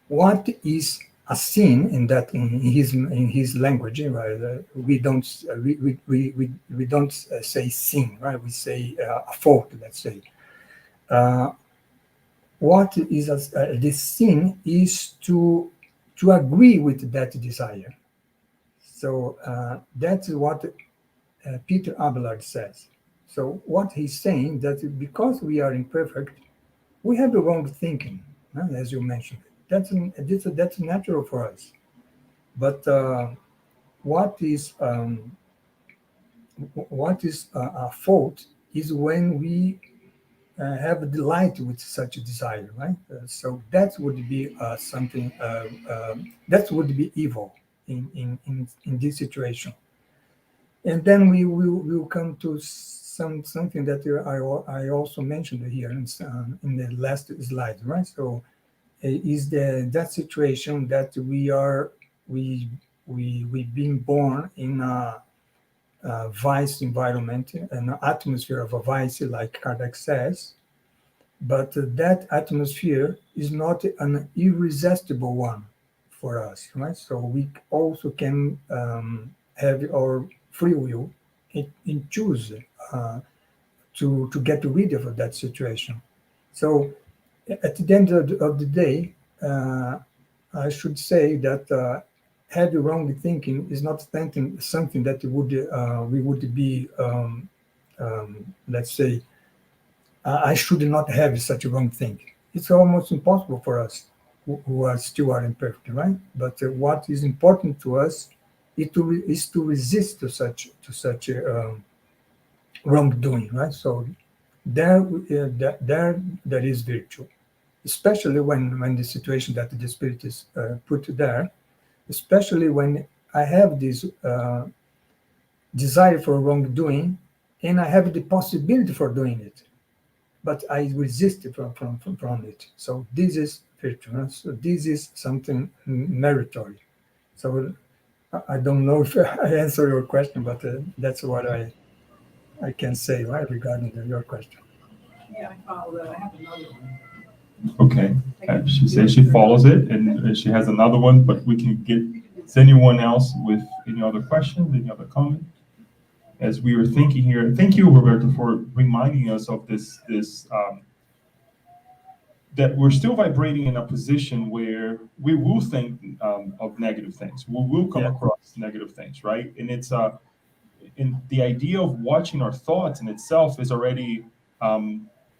what is a sin in that in his language, right? We don't we don't say sin, right? We say a fault, let's say. Uh, what is the sin is to agree with that desire. So that's what Peter Abelard says. So what he's saying that because we are imperfect, we have the wrong thinking, as you mentioned. That's natural for us. But what is a fault is when we have a delight with such a desire, right? So that would be something that would be evil in this situation. And then we will come to something that I also mentioned here in the last slide, right? So is that situation that we've been born in a vice environment, an atmosphere of a vice, like Kardec says, but that atmosphere is not an irresistible one for us, right? So we also can have our free will and choose to get rid of that situation. So at the end of the day, I should say that heavy wrong thinking is not something that we would be, let's say, I should not have such a wrong thing. It's almost impossible for us who are still are imperfect, right? But what is important to us is to resist to such wrongdoing, right? So there is virtue, especially when the situation that the spirit is put there, especially when I have this desire for wrongdoing and I have the possibility for doing it, but I resist from it. So this is virtue. Right? So this is something meritorious. So I don't know if I answer your question, but that's what I can say, right, regarding your question. Yeah, I follow that. I have another one. Okay. She says she follows it, and she has another one, but we can get anyone else with any other questions, any other comment. As we were thinking here, thank you, Roberto, for reminding us of this that we're still vibrating in a position where we will think of negative things. We will come Yeah. across negative things, right? And it's in the idea of watching our thoughts in itself is already,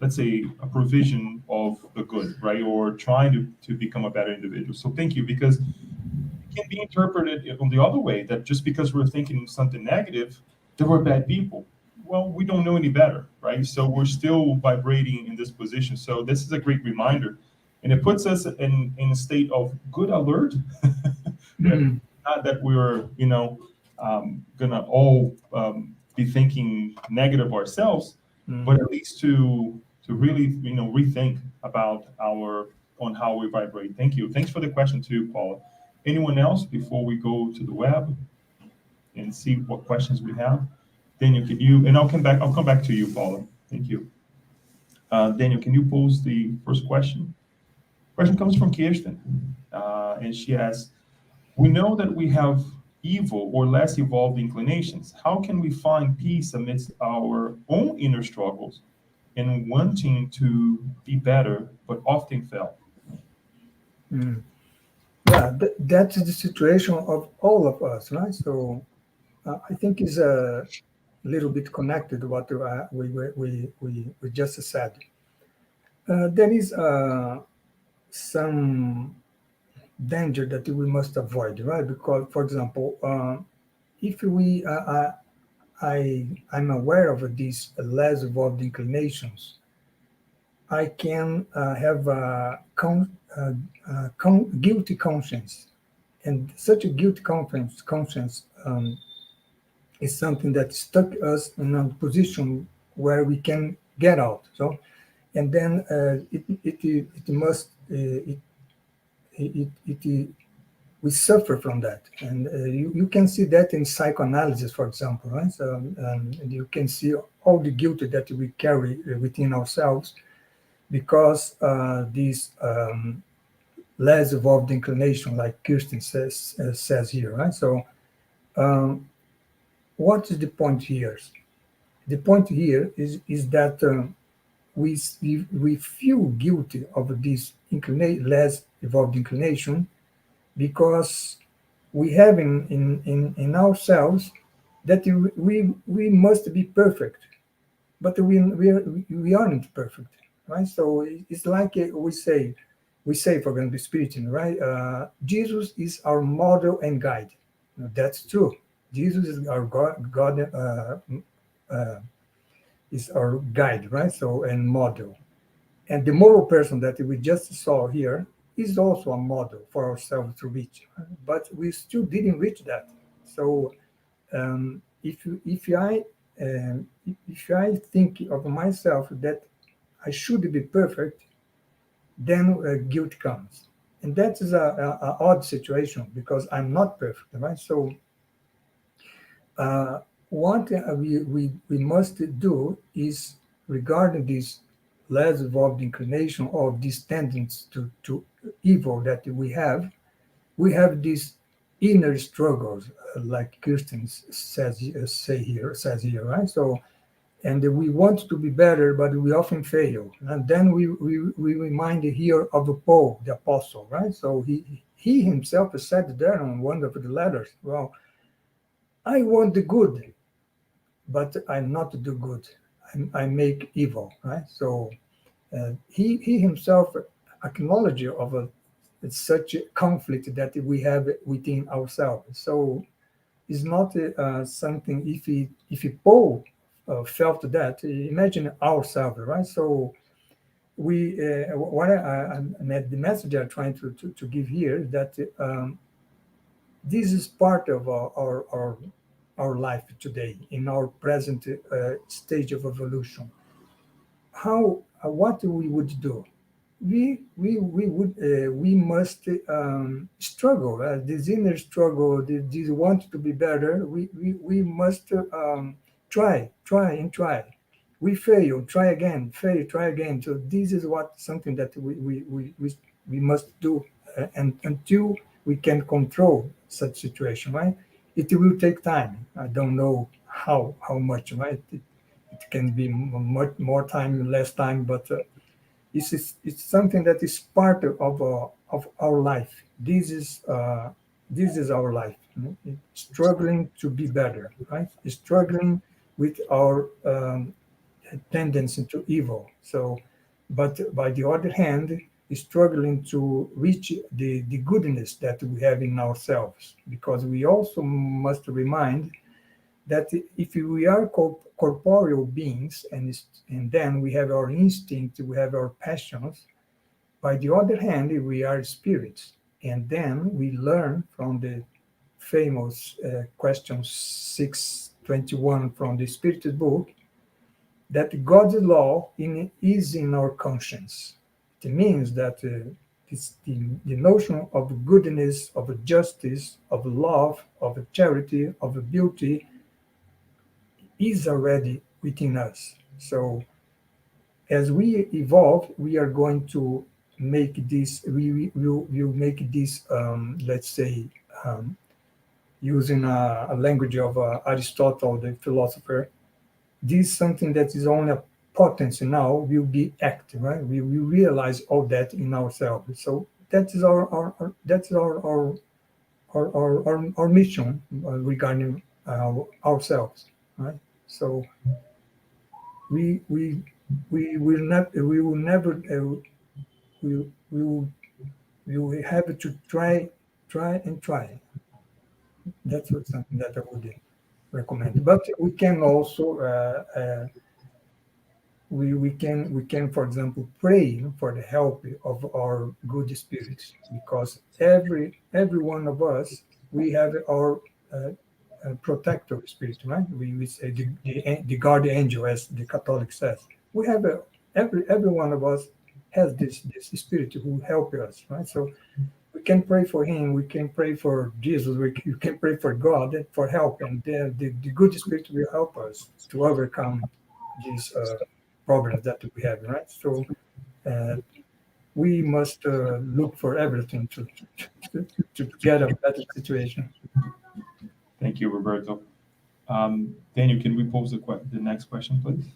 let's say, a provision of the good, right? Or trying to become a better individual. So thank you, because it can be interpreted on the other way that just because we're thinking something negative, that we're bad people. Well, we don't know any better, right? So we're still vibrating in this position. So this is a great reminder. And it puts us in a state of good alert. Mhm. Not that we're, gonna all be thinking negative ourselves, but at least to really, rethink about our on how we vibrate. Thank you. Thanks for the question too, Paula. Anyone else before we go to the web and see what questions we have? Daniel, can you, and I'll come back to you, Paula. Thank you. Daniel, can you pose the first question? Question comes from Kirsten, and she asks, we know that we have evil or less evolved inclinations. How can we find peace amidst our own inner struggles and wanting to be better, but often fail? Mm. Yeah, that's the situation of all of us, right? So I think is a little bit connected to what we just said. There is some danger that we must avoid, right? Because, for example, if I'm aware of these less evolved inclinations, I can have a guilty conscience, and such a guilty conscience is something that stuck us in a position where we can get out. So, and then it must it, it we suffer from that, and you can see that in psychoanalysis, for example, right? So, and you can see all the guilt that we carry within ourselves because these less evolved inclination, like Kirsten says here, right? So, um, what is the point here? The point here is that we feel guilty of this less evolved inclination because we have in ourselves that we must be perfect, but we aren't perfect, right? So it's like we say for example spiritually, right? Jesus is our model and guide. Now, that's true. Jesus is our God uh, is our guide, right? So and model. And the moral person that we just saw here is also a model for ourselves to reach, but we still didn't reach that. So if I think of myself that I should be perfect, then guilt comes, and that is a odd situation because I'm not perfect, right? So uh, what we must do is regarding this less evolved inclination or this tendency to evil that we have these inner struggles, like Christians says here, right? So, and we want to be better, but we often fail. And then we remind here of Paul, the apostle, right? So he himself said there on one of the letters, well, I want the good, but I'm not do good. I make evil, right? So he himself acknowledged of such a conflict that we have within ourselves. So it's not something. If Paul felt that, imagine ourselves, right? So we what the message I'm trying to give here is that this is part of our life today in our present stage of evolution. How what we would do? We must struggle, this inner struggle, this want to be better. We must try. We fail, try again, fail, try again. So this is what something that we must do, and until we can control such situation, right? It will take time. I don't know how much, right? It can be much more time, less time, but it's something that is part of our life. This is our life, you know? Struggling to be better, right? Struggling with our tendency to evil. So, but by the other hand, struggling to reach the goodness that we have in ourselves, because we also must remind that if we are corporeal beings, and then we have our instinct, we have our passions. By the other hand, we are spirits, and then we learn from the famous question 621 from the Spirit book that God's law is in our conscience. It means that the notion of goodness, of justice, of love, of charity, of beauty is already within us. So as we evolve, we are going to make this, we will make this, let's say, using a language of Aristotle, the philosopher, this is something that is only a potency now will be active, right? We realize all that in ourselves. So that is that's our mission regarding ourselves, right? So we we we will never we will have to try and try. That's what something that I would recommend. But we can also we can for example pray for the help of our good spirits, because every one of us we have our protector spirit, right? We say the guardian angel, as the Catholic says. We have every one of us has this spirit who help us, right? So we can pray for him, we can pray for Jesus, you can pray for God for help, and the good spirit will help us to overcome these problems that we have, right? So uh, we must look for everything to get a better situation. Thank you, Roberto. Daniel, can we pose the next question, please?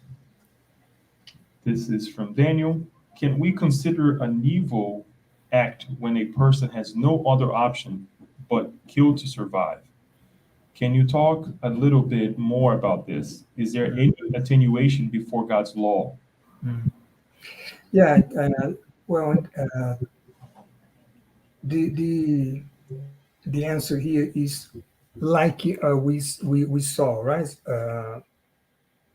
This is from Daniel. Can we consider an evil act when a person has no other option but kill to survive? Can you talk a little bit more about this? Is there any attenuation before God's law? Mm. Yeah, well, the the answer here is like we saw, right?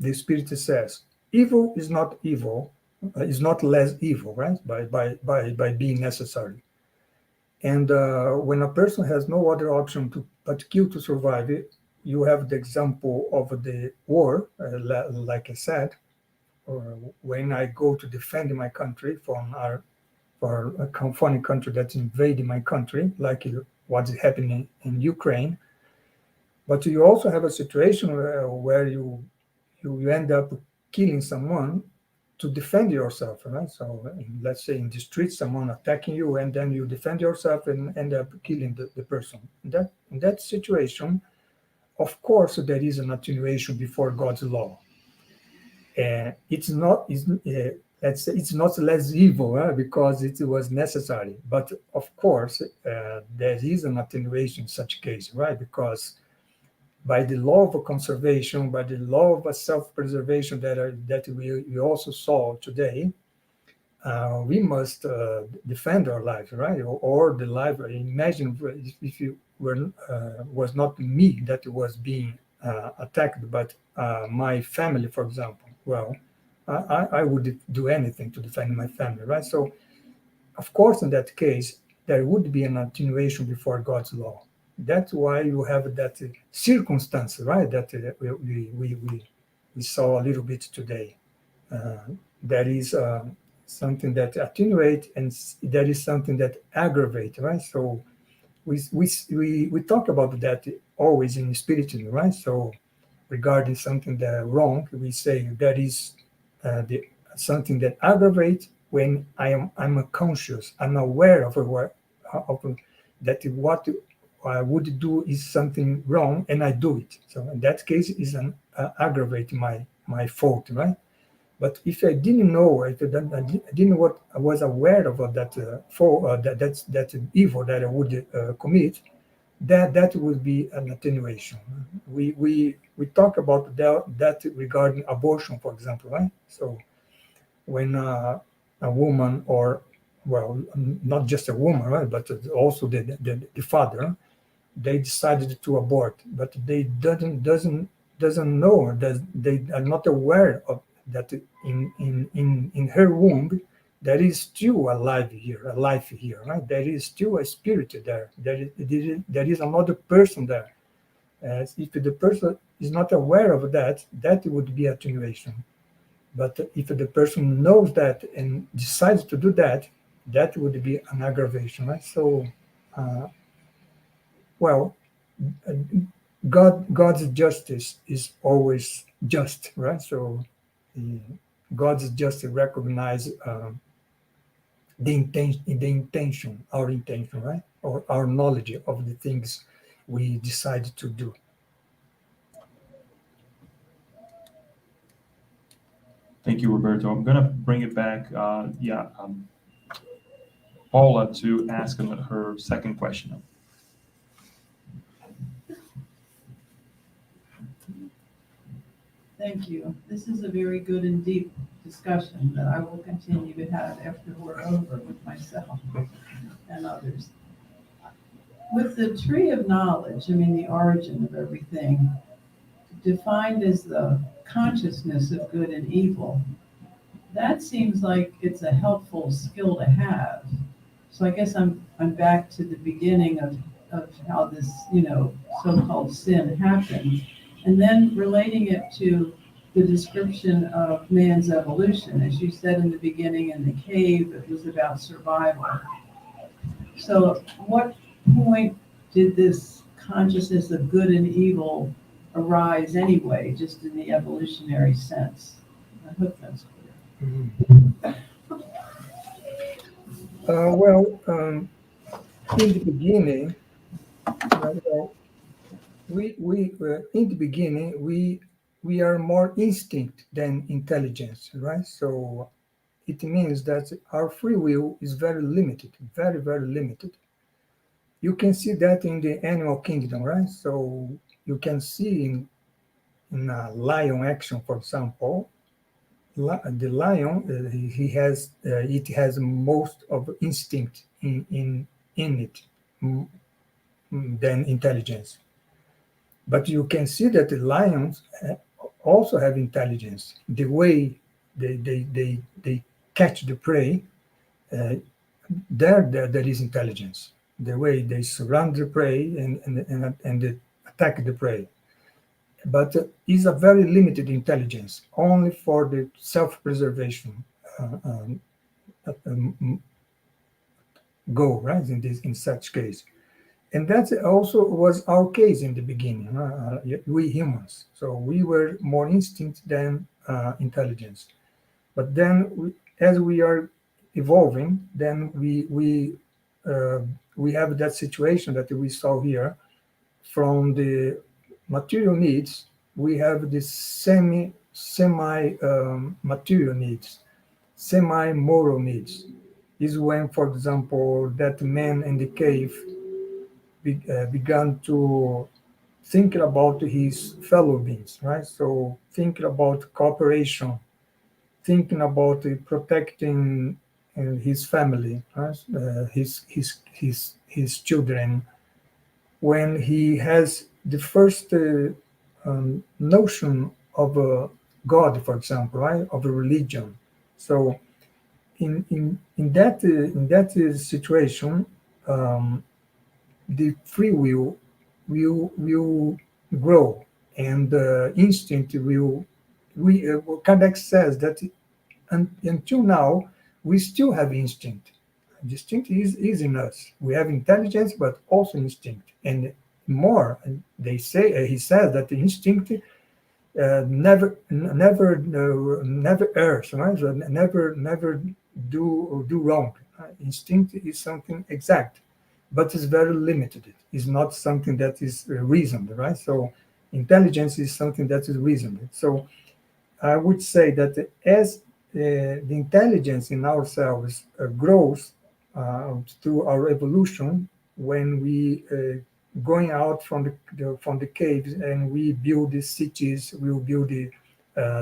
The Spirit says, evil is not evil, is not less evil, right? By being necessary. And when a person has no other option to but kill to survive, you have the example of the war, like I said, or when I go to defend my country from our for a foreign country that's invading my country, like what's happening in Ukraine. But you also have a situation where you end up killing someone to defend yourself, right? So let's say in the street, someone attacking you, and then you defend yourself and end up killing the person. In that situation, of course, there is an attenuation before God's law. It's not, let's say, it's not less evil because it was necessary. But of course, there is an attenuation in such case, right? Because by the law of conservation, by the law of self-preservation that we also saw today, we must defend our lives, right? Or the life. Imagine if you were was not me that was being attacked, but my family, for example. Well, I would do anything to defend my family, right? So, of course, in that case, there would be an attenuation before God's law. That's why you have that circumstance, right? That we saw a little bit today. Uh, there is something that attenuate, and there is something that aggravate, right? So we talk about that always in spiritualism, right? So regarding something that wrong, we say that is the something that aggravates when I'm conscious, I'm aware of of that what I would do is something wrong, and I do it. So in that case, is an aggravate my fault, right? But if I didn't know, if I didn't what I was aware of that that evil that I would commit, that would be an attenuation. We talk about that regarding abortion, for example, right? So when a woman, or well, not just a woman, right, but also the father, they decided to abort, but they doesn't know that they are not aware of that in her womb there is still a life here, right? There is still a spirit there. There is another person there. If the person is not aware of that, that would be attenuation. But if the person knows that and decides to do that, that would be an aggravation, right? So, uh, well, uh, God's justice is always just, right? So, uh, God's justice recognize our intention, right? Or our knowledge of the things we decide to do. Thank you, Roberto. I'm going to bring it back, Paula, to ask her second question. Thank you. This is a very good and deep discussion that I will continue to have after we're over with myself and others. With the tree of knowledge, I mean, the origin of everything, defined as the consciousness of good and evil, that seems like it's a helpful skill to have. So I guess I'm back to the beginning of how this, so-called sin happened, and then relating it to the description of man's evolution. As you said in the beginning, in the cave, it was about survival. So, at what point did this consciousness of good and evil arise anyway, just in the evolutionary sense? I hope that's clear. Well, in the beginning, well, in the beginning we are more instinct than intelligence, right? So it means that our free will is very limited, very very limited. You can see that in the animal kingdom, right? So you can see in a lion action, for example, the lion, he has it has most of instinct in it, mm, than intelligence. But you can see that the lions also have intelligence. The way they catch the prey, uh, there is intelligence. The way they surround the prey and they attack the prey. But is a very limited intelligence, only for the self-preservation um, goal, right? In such case. And that also was our case in the beginning, we humans. So we were more instinct than intelligence. But then, as we are evolving, then we have that situation that we saw here. From the material needs, we have the semi material needs, semi moral needs. Is when, for example, that man in the cave began to think about his fellow beings, right? So thinking about cooperation, thinking about protecting his family, right? His children. When he has the first notion of a God, for example, right, of a religion. So in that situation, um, the free will grow, and instinct will. We Kardec says that until now we still have instinct. Instinct is in us. We have intelligence, but also instinct, and more. They say he says that the instinct never errs, right? So never do wrong. Instinct is something exact, but it's very limited. It's not something that is reasoned, right? So intelligence is something that is reasoned. So I would say that as the intelligence in ourselves grows through our evolution, when we going out from the caves and we build the cities, we will build the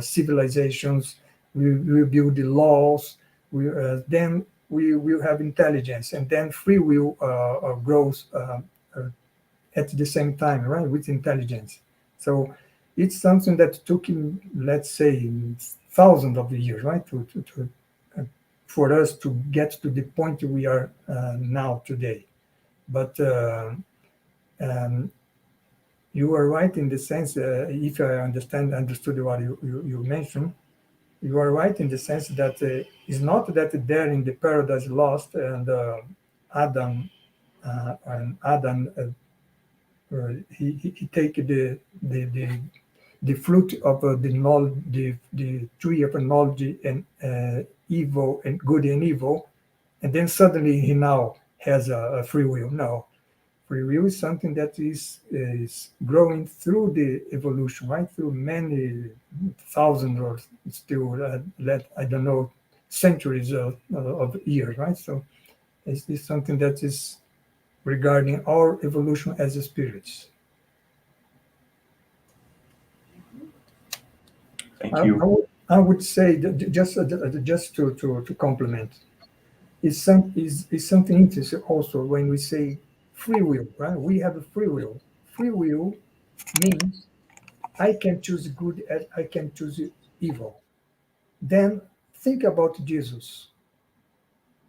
civilizations, we will build the laws. Then we will have intelligence, and then free will grows uh, at the same time, right, with intelligence. So it's something that took him, let's say, thousands of years, right, uh, for us to get to the point we are now today. But um, you are right in the sense, if I understood what you mentioned, you are right in the sense that it's not that there in the paradise lost and Adam Adam he take the fruit of the tree of knowledge and evil and good and evil, and then suddenly he now has a free will. No, free will is something that is growing through the evolution, right? Through many thousands or still let I don't know centuries of years, right? So it's something that is regarding our evolution as spirits. Thank you. I would say that just to complement, is something interesting also when we say free will, right? We have a free will. Free will means I can choose good as I can choose evil. Then think about Jesus.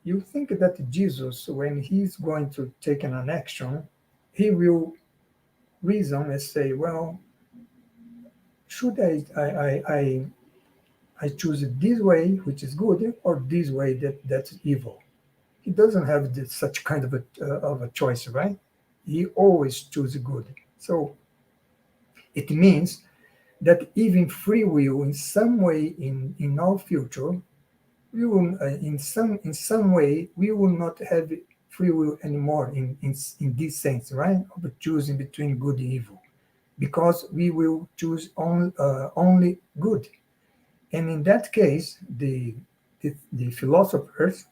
You think that Jesus, when he's going to take an action, he will reason and say, well, should I choose this way, which is good, or this way that's evil? He doesn't have such kind of a choice, right? He always chooses good. So it means that even free will, in some way, in our future, we will, in some way, we will not have free will anymore in this sense, right? Of choosing between good and evil, because we will choose only good. And in that case, the philosophers,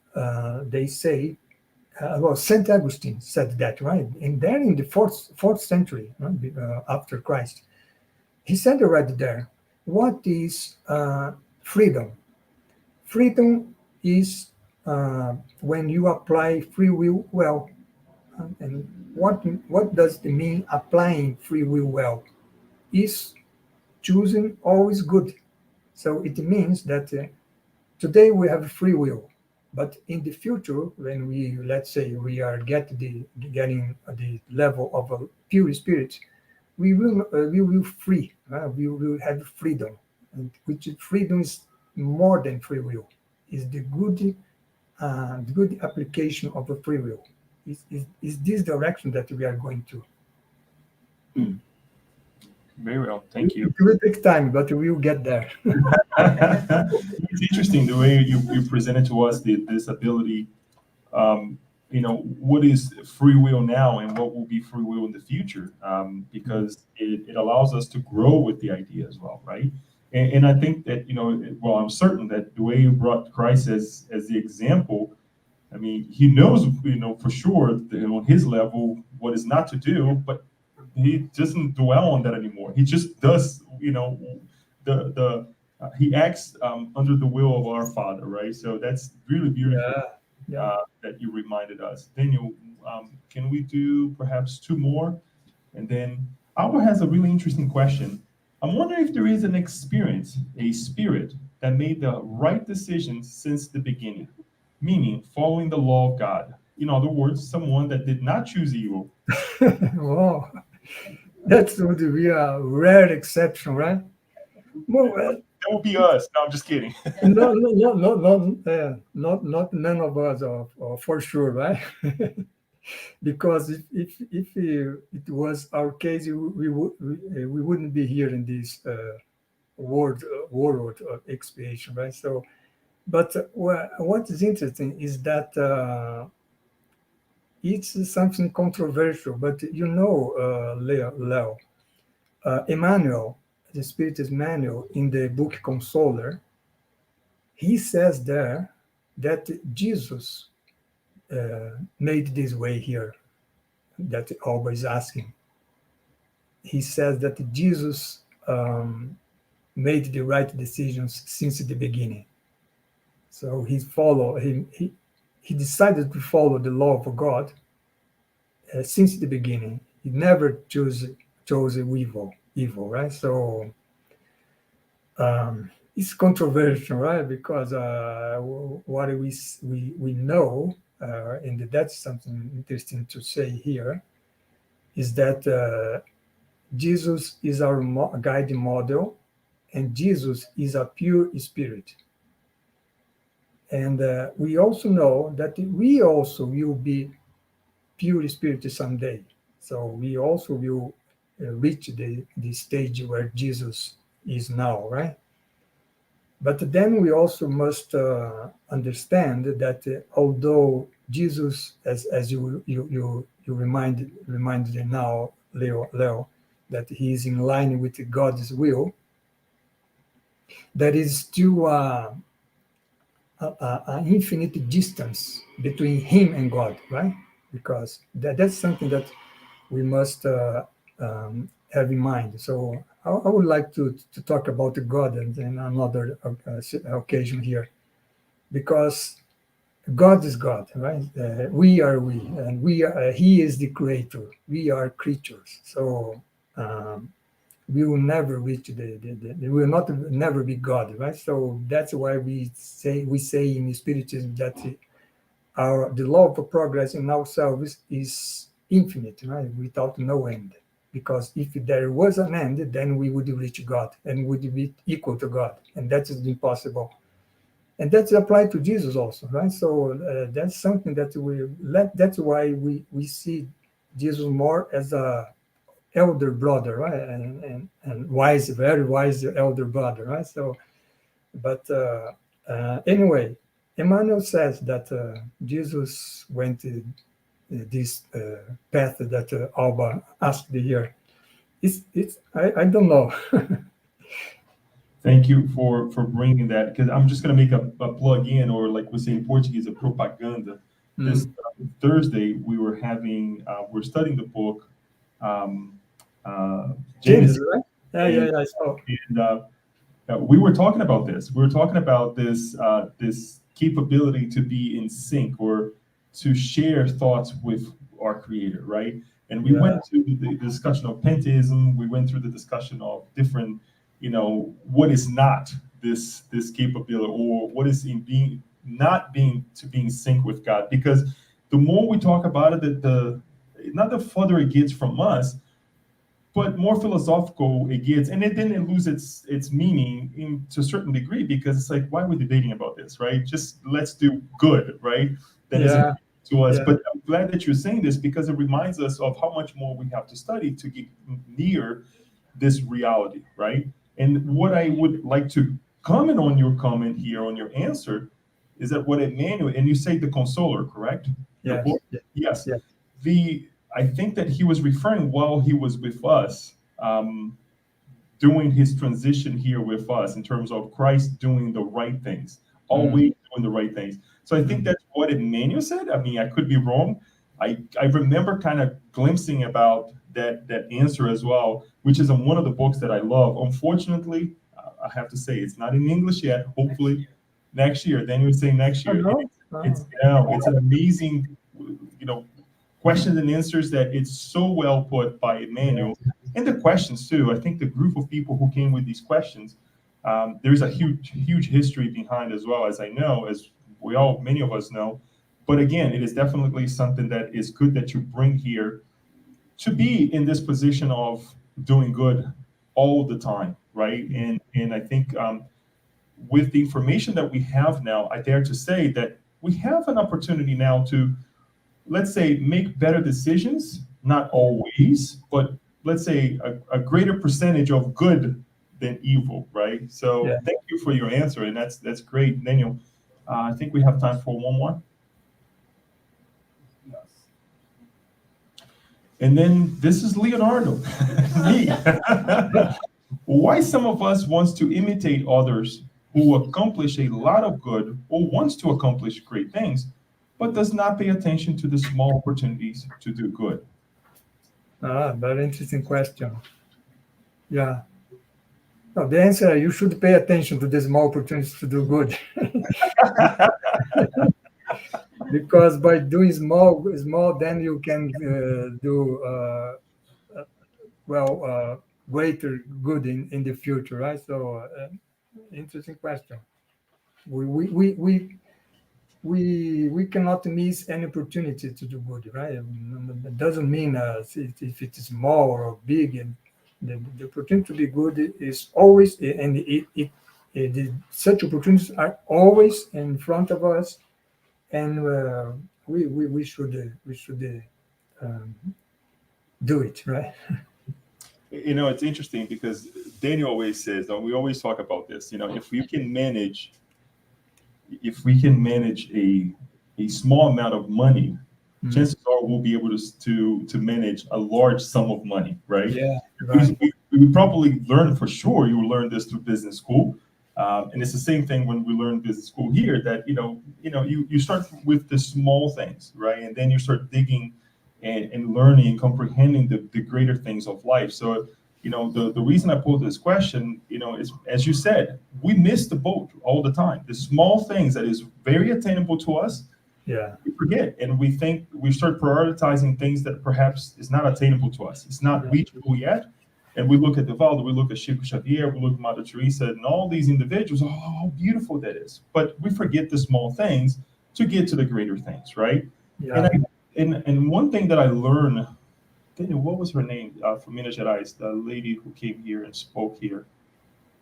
they say, well, Saint Augustine said that, right? And then in the fourth century, right, after Christ, he said right there, what is freedom? Freedom is when you apply free will well. And what does it mean applying free will well? Is choosing always good. So it means that today we have free will, but in the future, when we, let's say, we are getting the level of a pure spirit, we will free. We will have freedom, and which freedom is more than free will. Is the good application of a free will. Is this direction that we are going to? Very well, thank you. It will take time, but we will get there. It's interesting the way you presented to us this ability. Um, what is free will now and what will be free will in the future? Because it allows us to grow with the idea as well, right? And I think that, well, I'm certain that the way you brought Christ as the example, I mean, he knows, for sure, on his level, what is not to do, but he doesn't dwell on that anymore. He just does, he acts under the will of our Father, right? So that's really beautiful Yeah, yeah. that you reminded us. Daniel, can we do perhaps two more? And then Alba has a really interesting question. I'm wondering if there is an experience, a spirit that made the right decision since the beginning, meaning following the law of God. In other words, someone that did not choose evil. Wow, that would be a rare exception, right? Well, That would be us. No, I'm just kidding. no, no, no, no, no, not none of us are for sure, right? Because if it was our case, we wouldn't be here in this world of expiation, right? So, but what is interesting is that it's something controversial. But Leo, Emmanuel, the Spirit Emmanuel, in the book Consoler, he says there that Jesus made this way here that always asking. He says that Jesus made the right decisions since the beginning. So he decided to follow the law of God since the beginning. He never chose evil, right? So it's controversial, right? Because what we know, and that's something interesting to say here, is that Jesus is our guiding model, and Jesus is a pure spirit. And we also know that we also will be pure spirit someday. So we also will reach the stage where Jesus is now, right? But then we also must understand that although Jesus, as you reminded now, Leo, that he is in line with God's will, there is still an infinite distance between him and God, right? Because that's something that we must have in mind. So I would like to talk about God and another occasion here, because God is God, right? We are we, and we are. He is the creator. We are creatures. So we will never reach we will not never be God, right? So that's why we say in Spiritism that the law of progress in ourselves is infinite, right? Without no end. because if there was an end, then we would reach God and would be equal to God, and that is impossible. And that's applied to Jesus also, right? So that's something that that's why we see Jesus more as a elder brother, right? And wise, very wise elder brother, right? So, but anyway, Emmanuel says that Jesus went this path that Alba asked here. I don't know. Thank you for bringing that, because I'm just going to make a plug in, or like we say in Portuguese, a propaganda. This Mm. Thursday we're studying the book um, James, Genesis, right? and, Yeah. I saw. we were talking about this. We were talking about this capability to be in sync, or to share thoughts with our Creator, right? And we Yeah, went to the discussion of pantheism. We went through the discussion of different, what is not this capability, or what is in being not being to being in sync with God. Because the more we talk about it, the not the further it gets from us, but more philosophical it gets, and then it loses its meaning to a certain degree, because it's like, why are we debating about this, right? Just let's do good, right? That is yeah, important to us. yeah, But I'm glad that you're saying this, because it reminds us of how much more we have to study to get near this reality, right? And what I would like to comment on your comment here, on your answer, is that what Emmanuel, and you say the Consoler, correct? The yes, book? Yes. yes. The I think that he was referring while he was with us, doing his transition here with us, in terms of Christ doing the right things, Mm, always doing the right things. So I think mm. that's what Emmanuel said. I mean, I could be wrong. I remember kind of glimpsing about that answer as well, which is in one of the books that I love. Unfortunately, I have to say it's not in English yet. Hopefully, next year. Then you say next Oh, year. no? It's an amazing, you know, questions and answers that it's so well put by Yeah, Emmanuel. And the questions too. I think the group of people who came with these questions, there's a huge history behind, as well, as I know, as many of us know. But again, it is definitely something that is good that you bring here, to be in this position of doing good all the time, right? And I think, with the information that we have now, I dare to say that we have an opportunity now to, let's say, make better decisions, not always, but let's say a greater percentage of good than evil, right? yeah. So thank you for your answer, and that's great, Daniel. I think we have time for one more. And then this is Leonardo, me. Why some of us wants to imitate others who accomplish a lot of good, or wants to accomplish great things, but does not pay attention to the small opportunities to do good. Very interesting question. Yeah. No, the answer, you should pay attention to the small opportunities to do good. Because by doing small, then you can do well greater good in the future, right? So, interesting question. We we we we we cannot miss any opportunity to do good, right? It doesn't mean if it is small or big, and the opportunity to be good is always, and such opportunities are always in front of us, and we should um, do it, right? It's interesting, because Daniel always says, and we always talk about this, if we can manage a small amount of money, Mm. chances are we'll be able to manage a large sum of money, right? Yeah, We, right. we would probably learn, for sure, you will learn this through business school. And it's the same thing when we learn business school here, that you start with the small things, right? And then you start digging and learning and comprehending the greater things of life. So, the reason I posed this question, is, as you said, we miss the boat all the time. The small things that is very attainable to us, Yeah, we forget, and we think we start prioritizing things that perhaps is not attainable to us. It's not yeah, reachable yet. And we look at Vivaldi, we look at Chico Xavier, we look at Mother Teresa, and all these individuals. Oh, how beautiful that is! But we forget the small things to get to the greater things, right? And yeah. I and one thing that I learned, I Daniel, what was her name from Minas Gerais? The lady who came here and spoke here.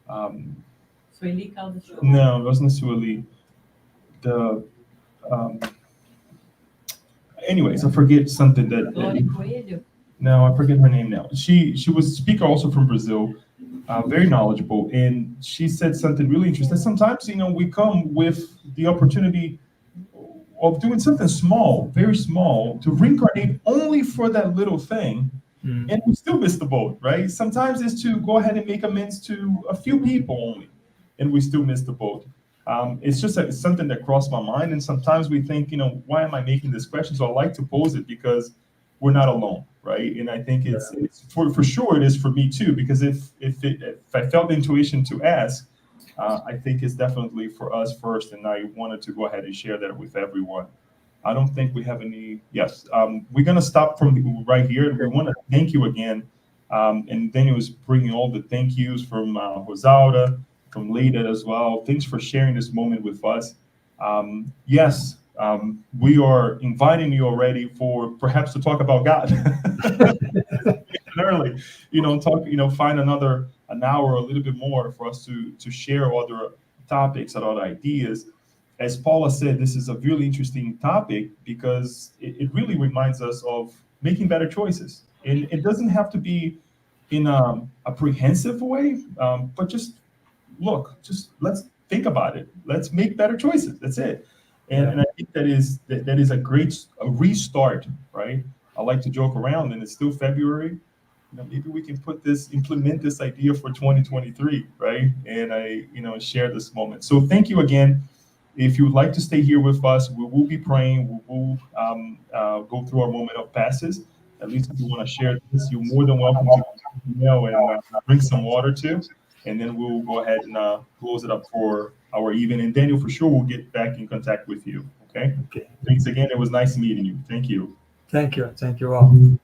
Sueli Caldas. No, it wasn't Sueli. The anyways, I forget something Glória Coelho. no, I forget her name now. She was a speaker also from Brazil, very knowledgeable, and she said something really interesting. Sometimes, we come with the opportunity of doing something small, very small, to reincarnate only for that little thing, and we still miss the boat, right? Sometimes it's to go ahead and make amends to a few people only, and we still miss the boat. It's just it's something that crossed my mind, and sometimes we think, why am I making this question? So I like to pose it because we're not alone, right? And I think it's for sure it is for me too, because if I felt the intuition to ask, I think it's definitely for us first, and I wanted to go ahead and share that with everyone. I don't think we have any. Yes, we're gonna stop from right here, and we want to thank you again. And Daniel was bringing all the thank yous from Rosalda, from Leda as well. Thanks for sharing this moment with us. Yes, we are inviting you already for perhaps to talk about God early. Talk. Find an hour, a little bit more for us to share other topics and other ideas. As Paula said, this is a really interesting topic because it really reminds us of making better choices. And it doesn't have to be in a apprehensive way, but just let's think about it. Let's make better choices. That's it. And I think that is a great restart, right? I like to joke around, and it's still February. Maybe we can implement this idea for 2023, right? And share this moment. So thank you again. If you would like to stay here with us, we will be praying. We will go through our moment of passes. At least if you want to share this, you're more than welcome to and bring some water too. And then we'll go ahead and close it up for our evening. And Daniel, for sure, we'll get back in contact with you. Okay. Okay. Thanks again. It was nice meeting you. Thank you. Thank you. Thank you all.